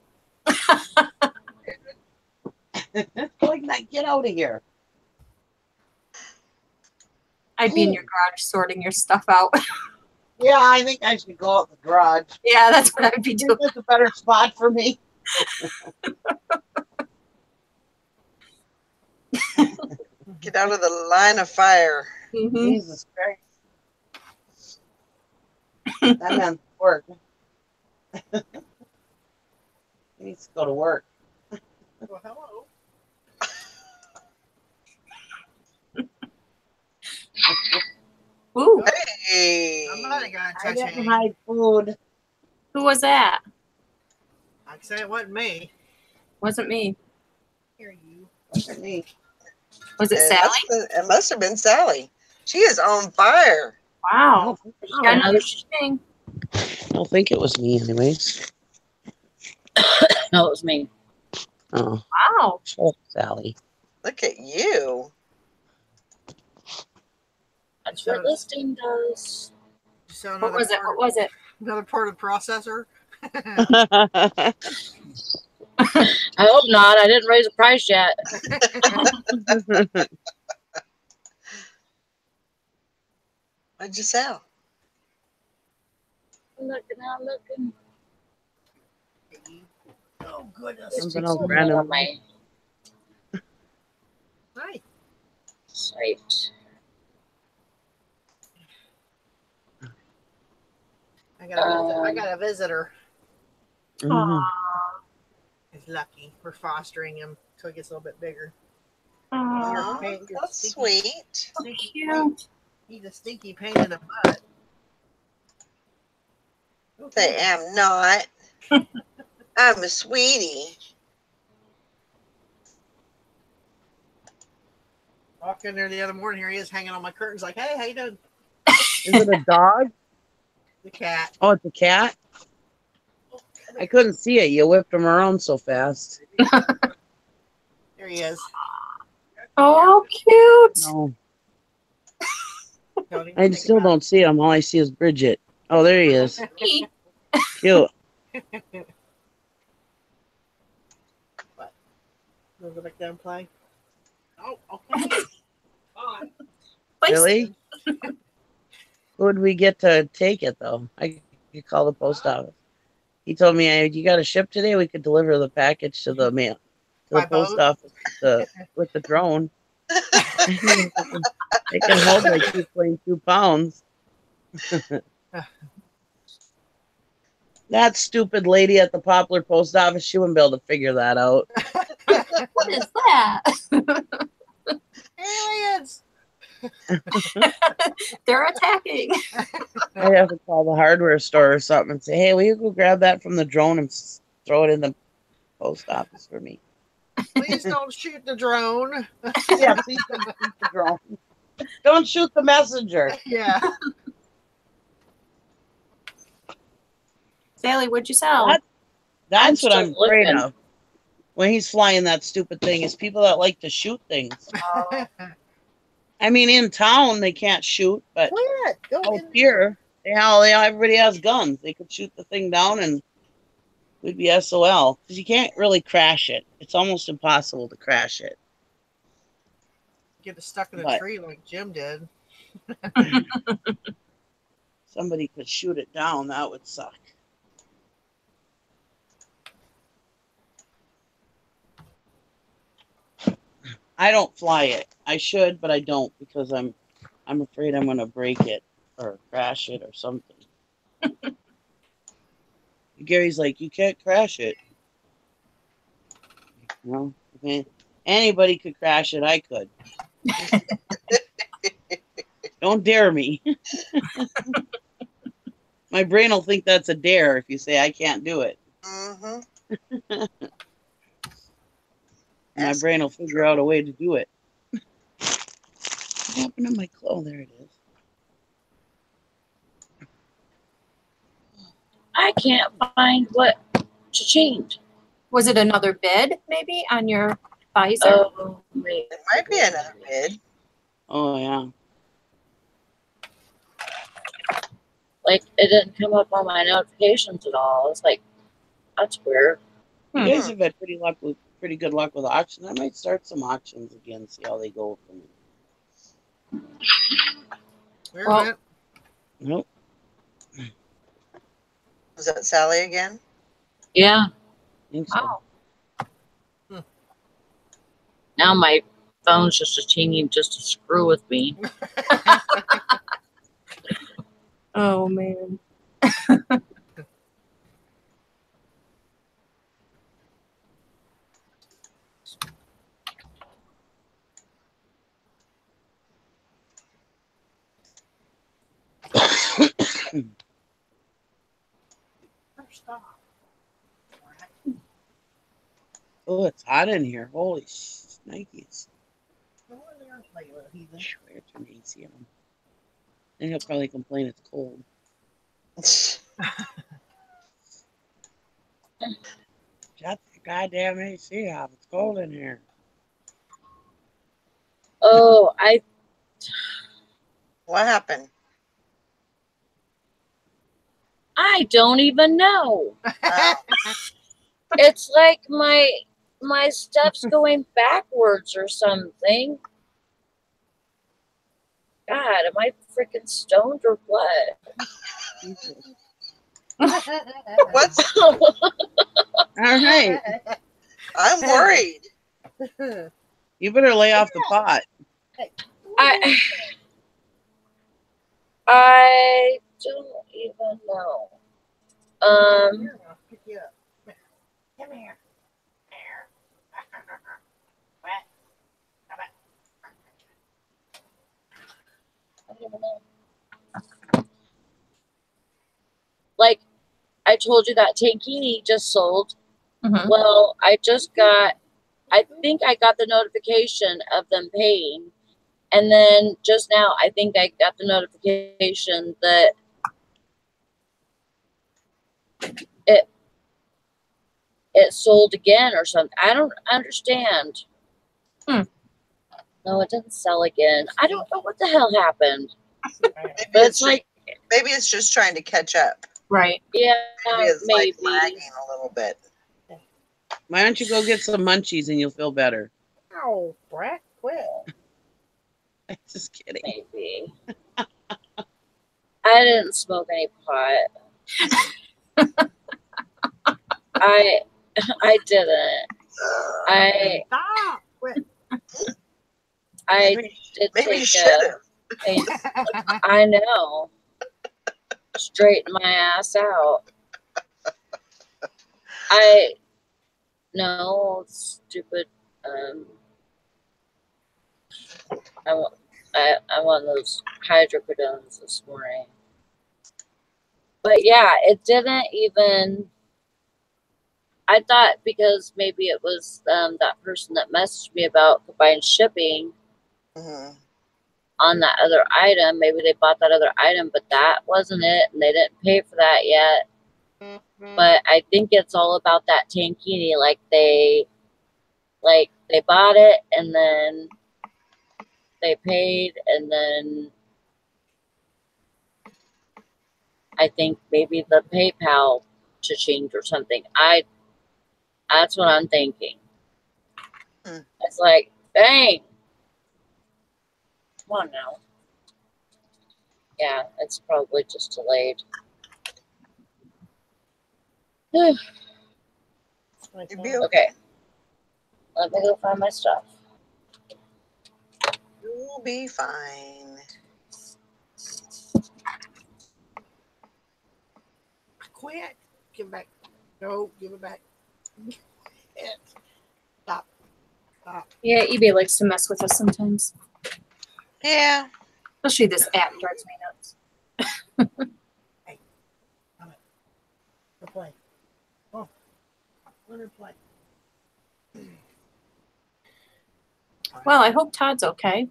Like, get out of here. I'd be in your garage sorting your stuff out. Yeah, I think I should go out the garage. Yeah, that's what I'd be I doing. think that's a better spot for me. Get out of the line of fire. Mm-hmm. Jesus Christ. That man's work. He needs to go to work. Well, hello. Ooh, Hey. Somebody got I to touch didn't him. hide food. who was that? I'd say it wasn't me. Wasn't me. Hear you. Look at me. Was it Sally? It must have been Sally. She is on fire. Wow. I Got another thing. don't think it was me, anyways. No, it was me. Oh, Wow. oh, Sally. Look at you. That's what listing does. You saw What was it? What was it? Another part of the processor. I hope not. I didn't raise the price yet. What'd you sell? Looking out, looking. Oh goodness. Something else Something random. on my Hi. site. I got a visitor. Mhm. He's lucky. We're fostering him until he gets a little bit bigger. Oh, You're that's stinky. sweet. So cute. He's a stinky pain in the butt. They am not. I'm a sweetie. Walked in there the other morning. Here he is hanging on my curtains like, hey, how you doing? Is it a dog? The cat. Oh, it's a cat? I couldn't see it. You whipped him around so fast. There he is. Oh, cute. No, Don't even I think still about don't see him. All I see is Bridget. Oh, there he is. Me. Cute. it. What? You want to go back down and play? Oh, okay. Really? Who would we get to take it, though? I could call the post office. He told me, "Hey, you got a ship today? We could deliver the package to the mail, to By the post boat? office with the drone." It can hold like 2.2 pounds. That stupid lady at the Poplar post office, she wouldn't be able to figure that out. What is that? Aliens! They're attacking. I'd have to call the hardware store or something and say, "Hey, will you go grab that from the drone and throw it in the post office for me?" Please don't shoot the drone. Yeah, please don't shoot the drone. Don't shoot the messenger. Yeah. Sally, what'd you sell? That's what I'm still afraid looking. of. When he's flying that stupid thing, is people that like to shoot things. I mean, in town they can't shoot, but Clear it. Go out in there. here, everybody has guns. They could shoot the thing down and we'd be SOL. Because you can't really crash it. It's almost impossible to crash it. Get it stuck in a But tree like Jim did. somebody could shoot it down. That would suck. I don't fly it. I should, but I don't because I'm afraid I'm going to break it or crash it or something. Gary's like, "You can't crash it." Well, okay. Anybody could crash it. I could. Don't dare me. My brain will think that's a dare if you say I can't do it. Mm-hmm. My brain will figure out a way to do it. What happened to my clothes? There it is. I can't find what to change. Was it another bid, maybe, on your visor? Oh, wait. It might be another bid. Oh, yeah. Like, it didn't come up on my notifications at all. It's like, that's weird. You guys have had pretty good luck with auctions. I might start some auctions again, see how they go for me. Where Well- went? Nope. Was that Sally again? Yeah. I think so. Oh. Now my phone's just continuing just to screw with me. Oh, man. Stop. Oh, it's hot in here. Holy shnikes. Go in there and play with it, heathen. I turn the AC on. Then he'll probably complain it's cold. Shut the goddamn AC off. It's cold in here. Oh, What happened? I don't even know. Oh. It's like my stuff's going backwards or something. God, am I freaking stoned or what? What's? All right. I'm worried. You better lay off the pot. I don't even know. I'll pick you up. Come here. I don't even know. Like I told you that tankini just sold. Mhm. Well, I think I got the notification of them paying. And then just now, I think I got the notification that it sold again or something. I don't understand. Hmm. No, it didn't sell again. I don't know what the hell happened. Maybe But it's it's like, maybe it's just trying to catch up. Right. yeah, Maybe it's maybe. like lagging a little bit. Why don't you go get some munchies and you'll feel better? Oh, Brett, quit. Just kidding. Maybe. I didn't smoke any pot. I didn't. Stop. Quit. I Maybe did you take should have. I know. Straighten my ass out. No, stupid. I'm on those hydrocodones this morning. But yeah, it didn't even. I thought because maybe it was that person that messaged me about combined shipping Mhm. on that other item. Maybe they bought that other item, but that wasn't it, and they didn't pay for that yet. But I think it's all about that tankini. Like they bought it and then they paid, and then I think maybe the PayPal cha-chinged or something. That's what I'm thinking. Hmm. It's like, dang. Come on now. Yeah, it's probably just delayed. You'd be Okay. Let me go find my stuff. You'll be fine. Quit. Give it back. No, give it back. Stop. Stop. Yeah, eBay likes to mess with us sometimes. Yeah. Especially this app drives me nuts. Go play. Oh. Let her play. Well, I hope Todd's okay.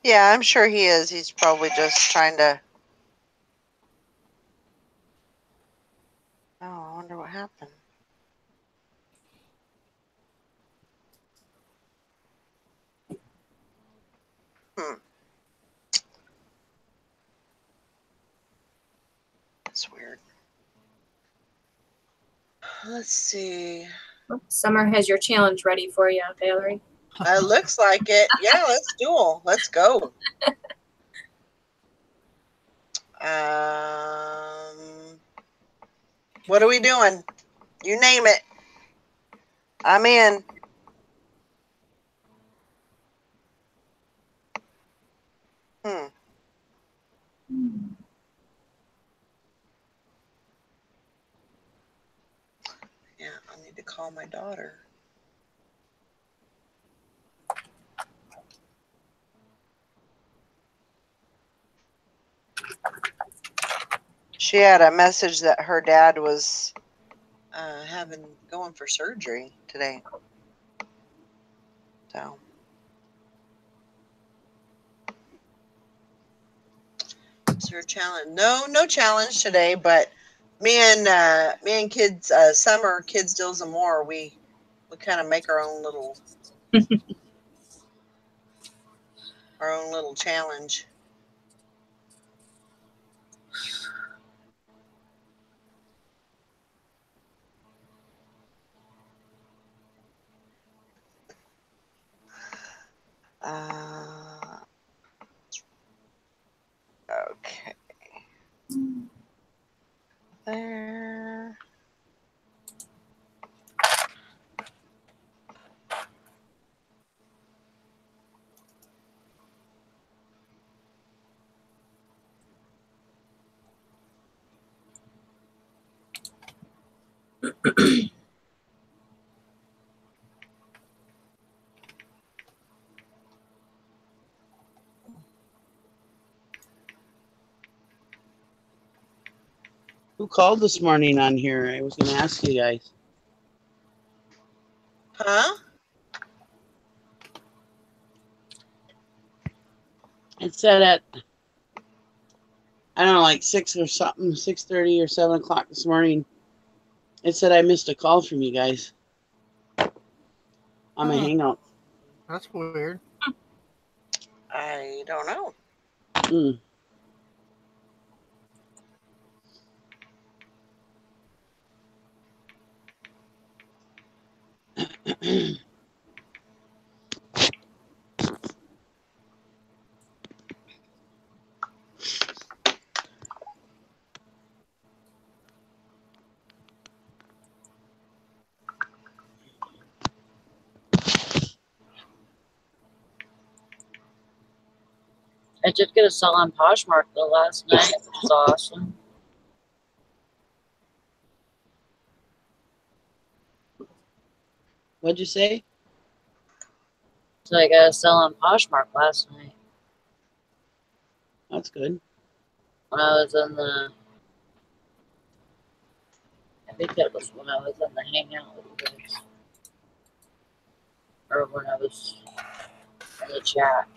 Yeah, I'm sure he is. He's probably just trying to. Oh, I wonder what happened. That's weird. Let's see. Summer has your challenge ready for you, Valerie. It looks like it. Yeah, let's duel. Let's go. What are we doing? You name it. I'm in. Yeah, I need to call my daughter. She had a message that her dad was going for surgery today. So it's her challenge. No challenge today, but me and kids, Summer, Kids Deals and More, we kind of make our own little challenge. Okay. There. Who called this morning on here? I was going to ask you guys. Huh? It said at, I don't know, like 6 or something, 6:30 or 7 o'clock this morning. It said I missed a call from you guys on my hangout. That's weird. I don't know. Mm. I did get a sell on Poshmark the last night, which was awesome. What'd you say? So I got a sell on Poshmark last night That's good. when I was in the. I think that was when I was in the hangout with you guys, or when I was in the chat.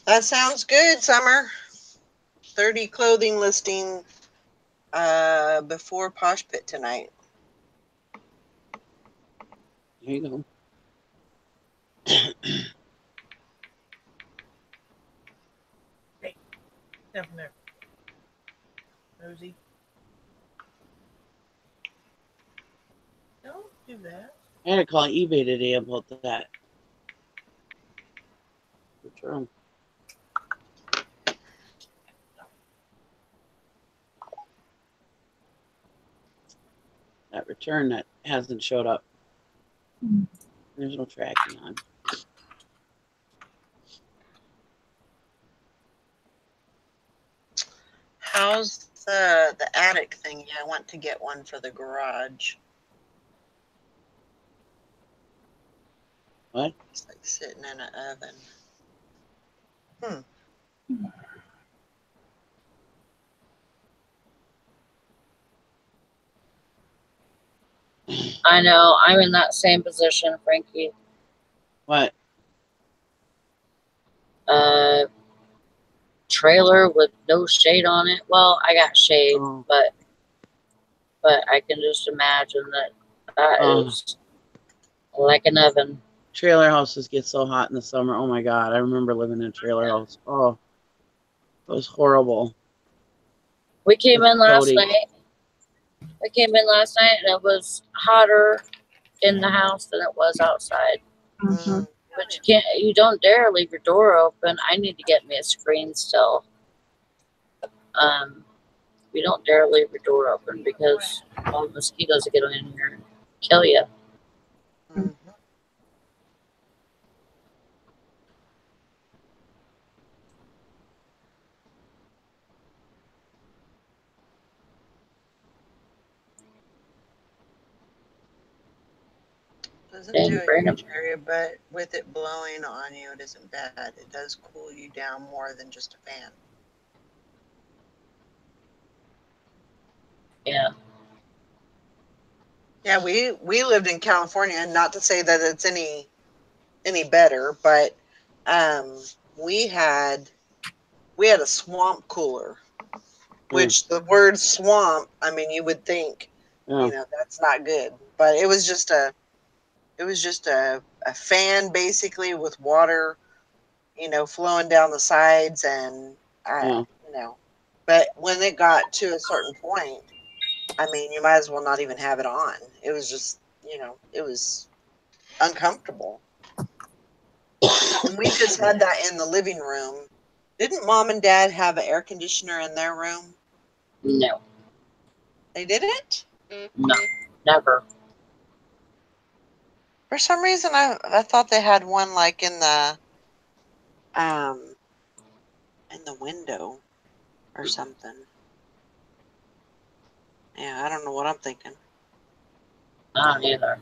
That sounds good, Summer. 30 clothing listing before Posh Pit tonight. There you go. Down there. Nosy. Don't do that. I had to call eBay today about that. Return. That return that hasn't showed up. There's no tracking on. How's the attic thingy? I want to get one for the garage. What? It's like sitting in an oven. I know, I'm in that same position, Frankie. What? Trailer with no shade on it. Well, I got shade, Oh. but I can just imagine that is like an oven. Trailer houses get so hot in the summer. Oh my God. I remember living in a trailer house. Oh, it was horrible. We came in last Cody. night. We came in last night and it was hotter in the house than it was outside. Mm-hmm. But you don't dare leave your door open. I need to get me a screen still. You don't dare leave your door open because all the mosquitoes get in here and kill you. Mm-hmm. Doesn't Dang, do a Brandon. huge area, but with it blowing on you, it isn't bad. It does cool you down more than just a fan. Yeah. Yeah, we lived in California, and not to say that it's any better, but um, we had a swamp cooler, which the word swamp, I mean, you would think, Yeah. that's not good, but it was just a fan basically with water, flowing down the sides, and Yeah. but when it got to a certain point, I mean, you might as well not even have it on. It was just, it was uncomfortable. And we just had that in the living room. Didn't mom and dad have an air conditioner in their room? No. They didn't? No. Never. For some reason, I thought they had one like in um the window or something. Yeah, I don't know what I'm thinking. I don't either.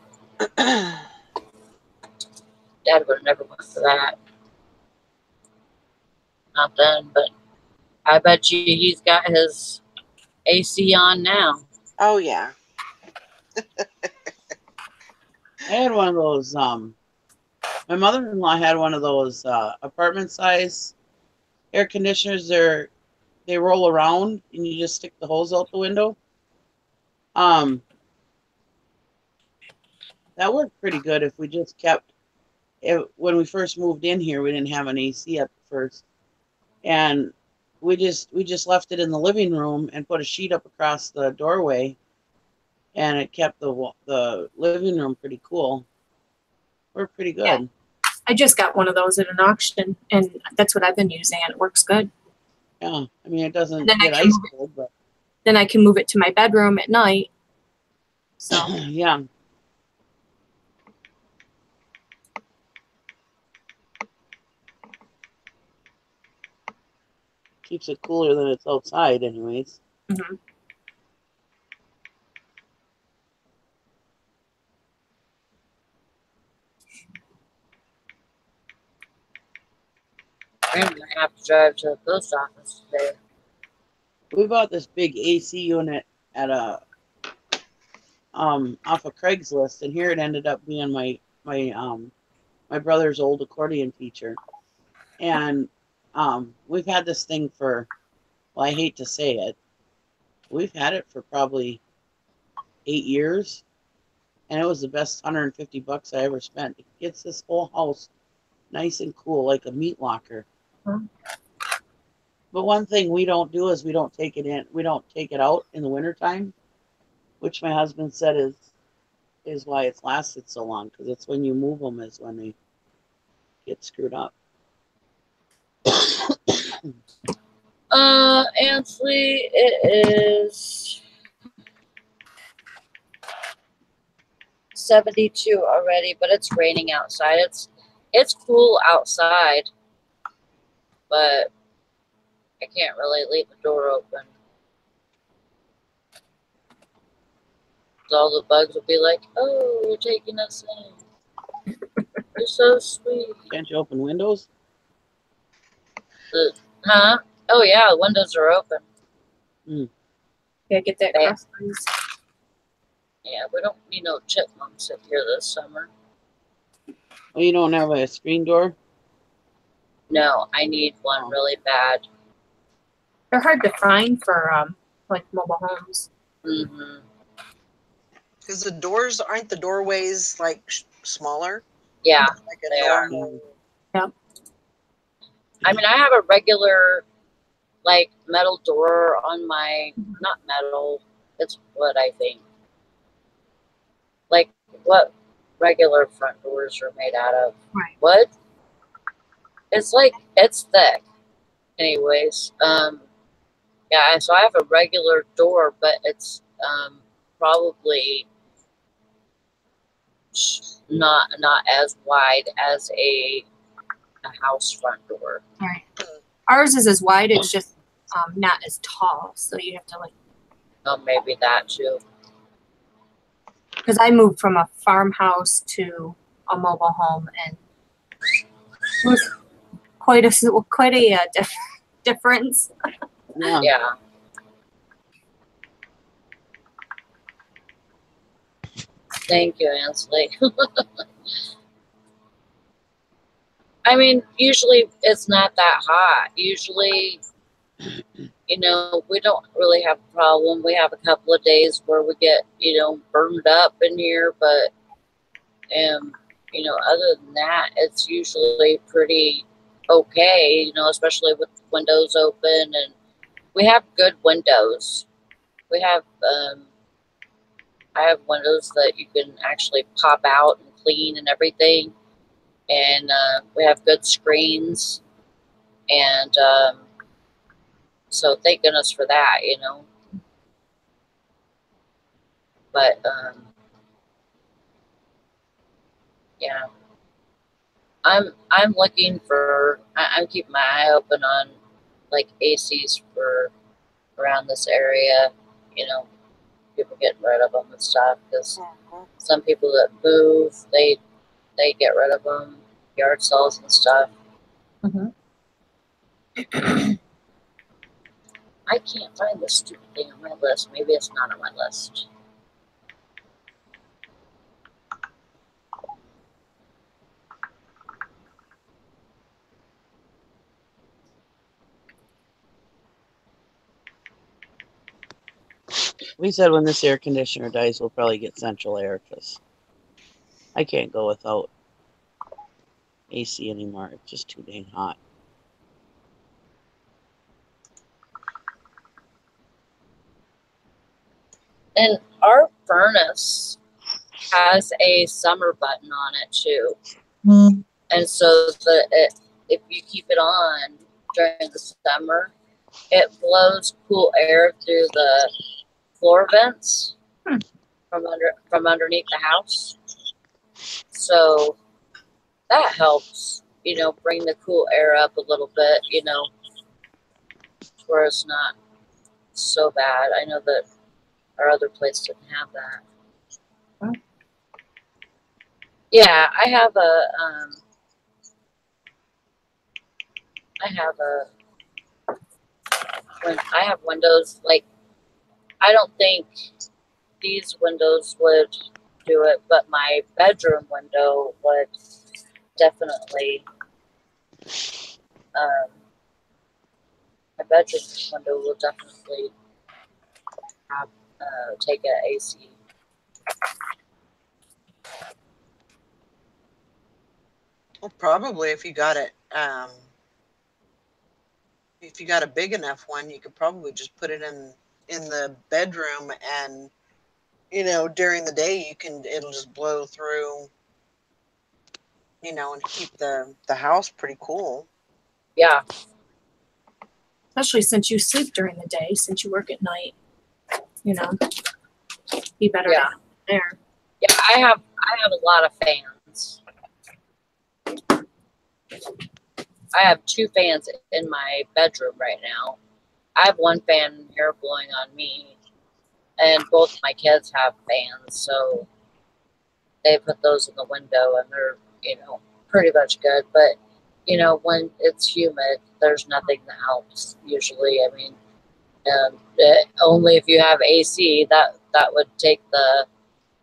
Dad would have never went for that. Not then, but I bet you he's got his AC on now. Oh yeah. I had one of those. My mother-in-law had one of those apartment size air conditioners. They roll around and you just stick the hose out the window. That worked pretty good if we just kept it. When we first moved in here, we didn't have an AC at first, and we just left it in the living room and put a sheet up across the doorway, and it kept the living room pretty cool. Worked pretty good. Yeah. I just got one of those at an auction, and that's what I've been using, and it works good. Yeah, I mean, it doesn't And then get ice cold, but Then I can move it to my bedroom at night. So yeah. Keeps it cooler than it's outside, anyways. mhm. I'm gonna have to drive to the post office today. We bought this big AC unit at a off of Craigslist, and here it ended up being my brother's old accordion teacher, and we've had this thing for, well, I hate to say it, we've had it for probably 8 years, and it was the best $150 I ever spent. It gets this whole house nice and cool, like a meat locker. Mhm. But one thing we don't do is we don't take it out in the wintertime, which my husband said is why it's lasted so long, because it's when you move them is when they get screwed up. Ansley, it is 72 already, but it's raining outside. It's cool outside, but I can't really leave the door open. So all the bugs will be like, "Oh, you're taking us in. You're so sweet." Can't you open windows? Huh? Oh yeah, the windows are open. Yeah, get that They- cross breeze. Yeah, we don't need no chipmunks in here this summer. Oh, you don't have a screen door? No, I need one really bad. They're hard to find for like mobile homes. Mm-hmm. Because the doors, aren't the doorways like smaller? Yeah, Like a they are. normal. I mean, I have a regular, like, metal door on my, not metal, it's wood, I think. Like, what regular front doors are made out of? Right. Wood? It's like, it's thick. Anyways, yeah, so I have a regular door, but it's, probably not as wide as a house front door. Right. Ours is as wide. It's just not as tall. So you have to like. Oh, maybe that too. because I moved from a farmhouse to a mobile home, and it was quite a difference. Yeah. Yeah. Thank you, Ansley. I mean, usually it's not that hot. Usually, you know, we don't really have a problem. We have a couple of days where we get, you know, burned up in here, but, you know, other than that, it's usually pretty okay, you know, especially with the windows open, and we have good windows. We have, I have windows that you can actually pop out and clean and everything. And we have good screens. And so thank goodness for that, you know. But yeah, I'm looking for. I'm keeping my eye open on like ACs for around this area. You know, people getting rid of them and stuff because some people that move, they get rid of them, yard sales and stuff. Mm-hmm. I can't find this stupid thing on my list. Maybe it's not on my list. We said when this air conditioner dies, we'll probably get central air because I can't go without AC anymore. It's just too dang hot. And our furnace has a summer button on it too. And so if you keep it on during the summer, it blows cool air through the floor vents from underneath the house. So that helps, you know, bring the cool air up a little bit, you know, where it's not so bad. I know that our other place didn't have that. Yeah, I have I have windows, like, I don't think these windows would do it, but my bedroom window would definitely, my bedroom window will definitely have, take an AC. Well, probably if you got it, if you got a big enough one, you could probably just put it in the bedroom, and you know during the day it'll just blow through, you know, and keep the house pretty cool. Yeah. Especially since you sleep during the day, since you work at night, you know, be better Yeah. to have it there. Yeah, I have a lot of fans. I have 2 fans in my bedroom right now. I have 1 fan here blowing on me, and both my kids have fans, so they put those in the window, and they're, you know, pretty much good. But, you know, when it's humid, there's nothing that helps usually. I mean, only if you have AC, that would take the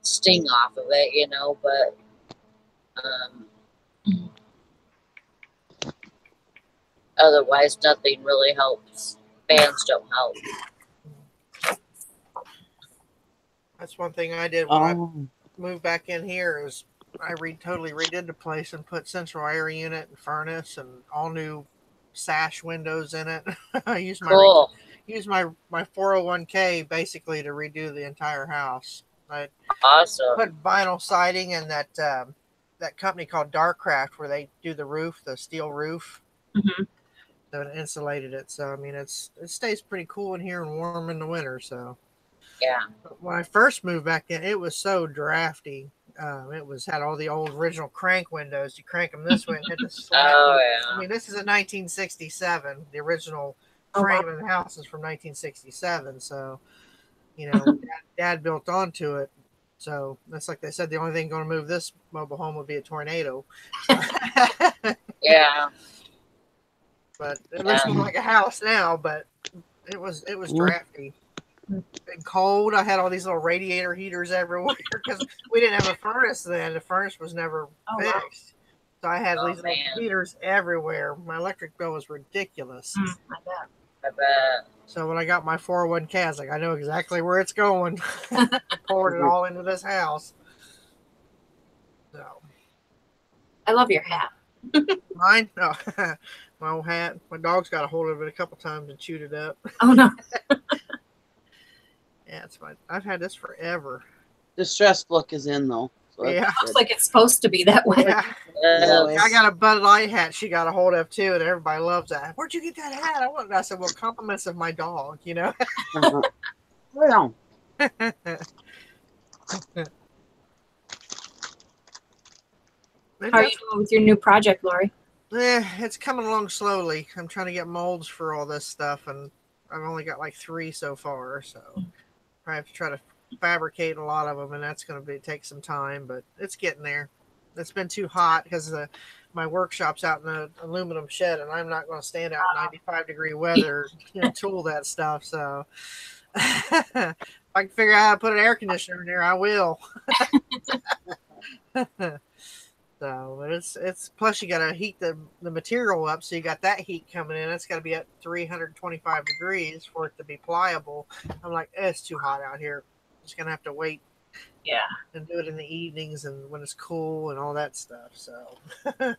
sting off of it, you know, but otherwise nothing really helps. Fans don't help. That's one thing I did when I Oh, moved back in here. Was I totally redid the place and put central air unit and furnace and all new sash windows in it. I used Cool. my 401k basically to redo the entire house. I Awesome. put vinyl siding and that company called Darkcraft where they do the roof, the steel roof. Mm-hmm. That insulated it. So I mean, it stays pretty cool in here and warm in the winter. So Yeah. when I first moved back in, it was so drafty. It had all the old original crank windows. You crank them this way and hit the slap. Oh, I yeah. mean, this is a 1967. The original Oh, wow. frame of the house is from 1967. So, you know, Dad built onto it So that's like they said, the only thing going to move this mobile home would be a tornado. Yeah. But it looks more like a house now. But it was drafty and cold. I had all these little radiator heaters everywhere because we didn't have a furnace then. The furnace was never fixed. Wow. So I had these little man. heaters everywhere. My electric bill was ridiculous. I bet. I bet. So when I got my 401k, I was like, I know exactly where it's going. I poured it all into this house. So I love your hat. mine? No. My old hat. My dog's got a hold of it a couple times and chewed it up. Oh no. Yeah, it's fine. I've had this forever. The stress look is in though. So that's Yeah. good. Looks like it's supposed to be that way. Yeah. Yes. I got a Bud Light hat she got a hold of too, and everybody loves that. Where'd you get that hat? I said, well, compliments of my dog, you know. Well, How are you doing with your new project, Lori? It's coming along slowly. I'm trying to get molds for all this stuff, and I've only got like 3 so far, so I have to try to fabricate a lot of them, and that's going to take some time, but it's getting there. It's been too hot because my workshop's out in an aluminum shed, and I'm not going to stand out in 95-degree weather and tool that stuff. So if I can figure out how to put an air conditioner in there, I will. So, but it's plus you got to heat the material up, so you got that heat coming in. It's got to be at 325 degrees for it to be pliable. I'm like, it's too hot out here. I'm just gonna have to wait. Yeah. And do it in the evenings and when it's cool and all that stuff. So I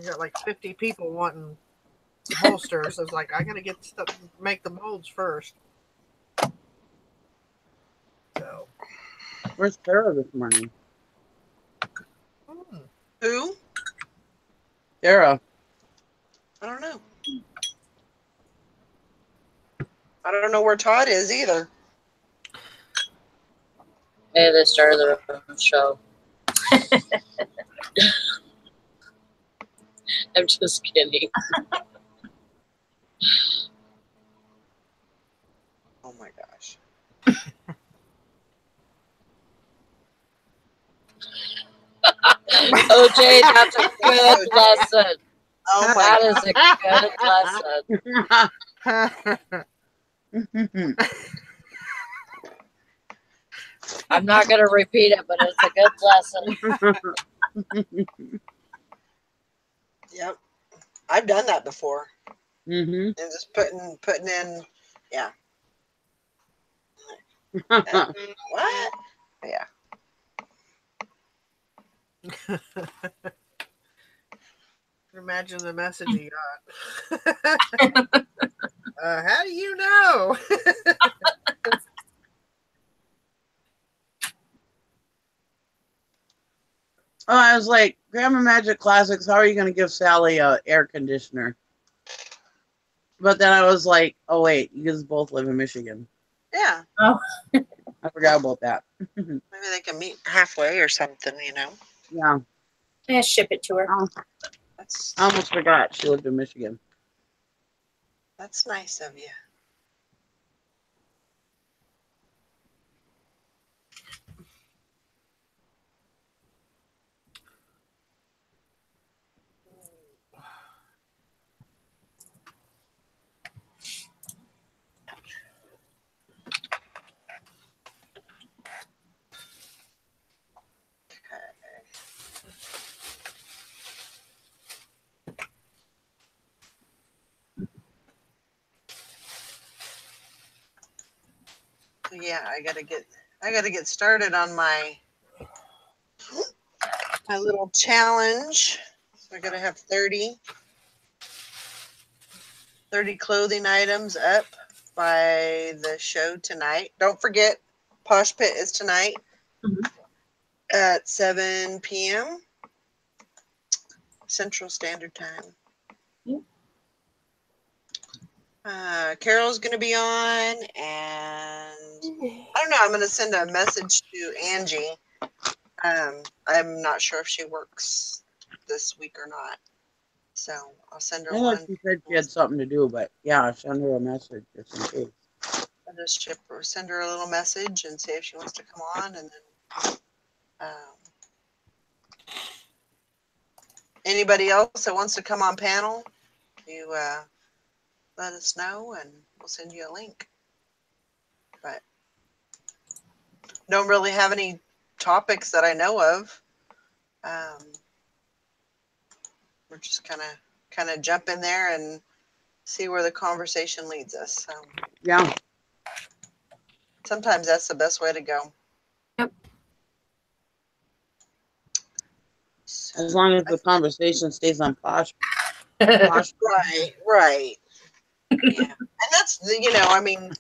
got like 50 people wanting holsters. So I was like, I gotta get stuff, make the molds first. So where's Sarah this morning? Who? Sarah. I don't know. I don't know where Todd is either. Maybe they started their own show. I'm just kidding. Oh my gosh. OJ, that's a good lesson. Oh That my is a good lesson. I'm not going to repeat it, but it's a good lesson. Yep. I've done that before. Mm-hmm. And just putting in, yeah. What? Yeah. imagine the message you got. How do you know? Oh, I was like, Grandma Magic Classics, how are you going to give Sally a air conditioner? But then I was like, oh, wait, you guys both live in Michigan. Yeah. Oh. I forgot about that. Maybe they can meet halfway or something, you know? Yeah. Yeah, ship it to her. Oh, That's I almost forgot she lived in Michigan. nice of you. Yeah, I gotta get started on my little challenge. So I gotta have 30 clothing items up by the show tonight. Don't forget, Posh Pit is tonight at 7 p.m. Central Standard Time. Yeah. Carol's going to be on, and I don't know. I'm going to send a message to Angie. I'm not sure if she works this week or not, so I'll send her I one. thought she said she had something to do, but yeah, send her a message just in case. But just send her a little message and see if she wants to come on, and then anybody else that wants to come on panel, you let us know and we'll send you a link. But don't really have any topics that I know of. We're just kind of jump in there and see where the conversation leads us. So Yeah. sometimes that's the best way to go. Yep. So, As long as the conversation stays on posh. right. Yeah. And that's I mean,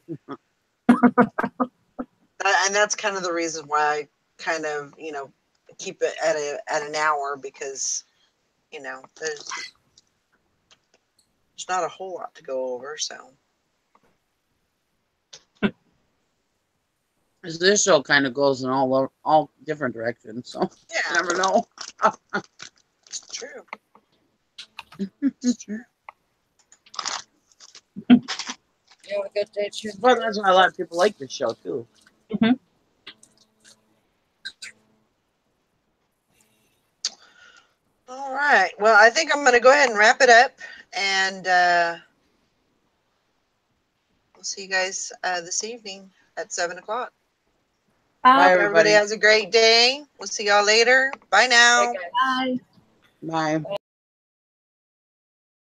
and that's kind of the reason why I kind of, keep it at an hour, because, there's not a whole lot to go over. So This show kind of goes in all different directions, so yeah, you never know. it's true. It's true. You have a good day, too. But that's why a lot of people like this show too. All right. Well, I think I'm going to go ahead and wrap it up, and we'll see you guys this evening at 7 o'clock. Bye, Everybody everybody. has a great day. We'll see y'all later. Bye now. Bye, guys. Bye. Bye.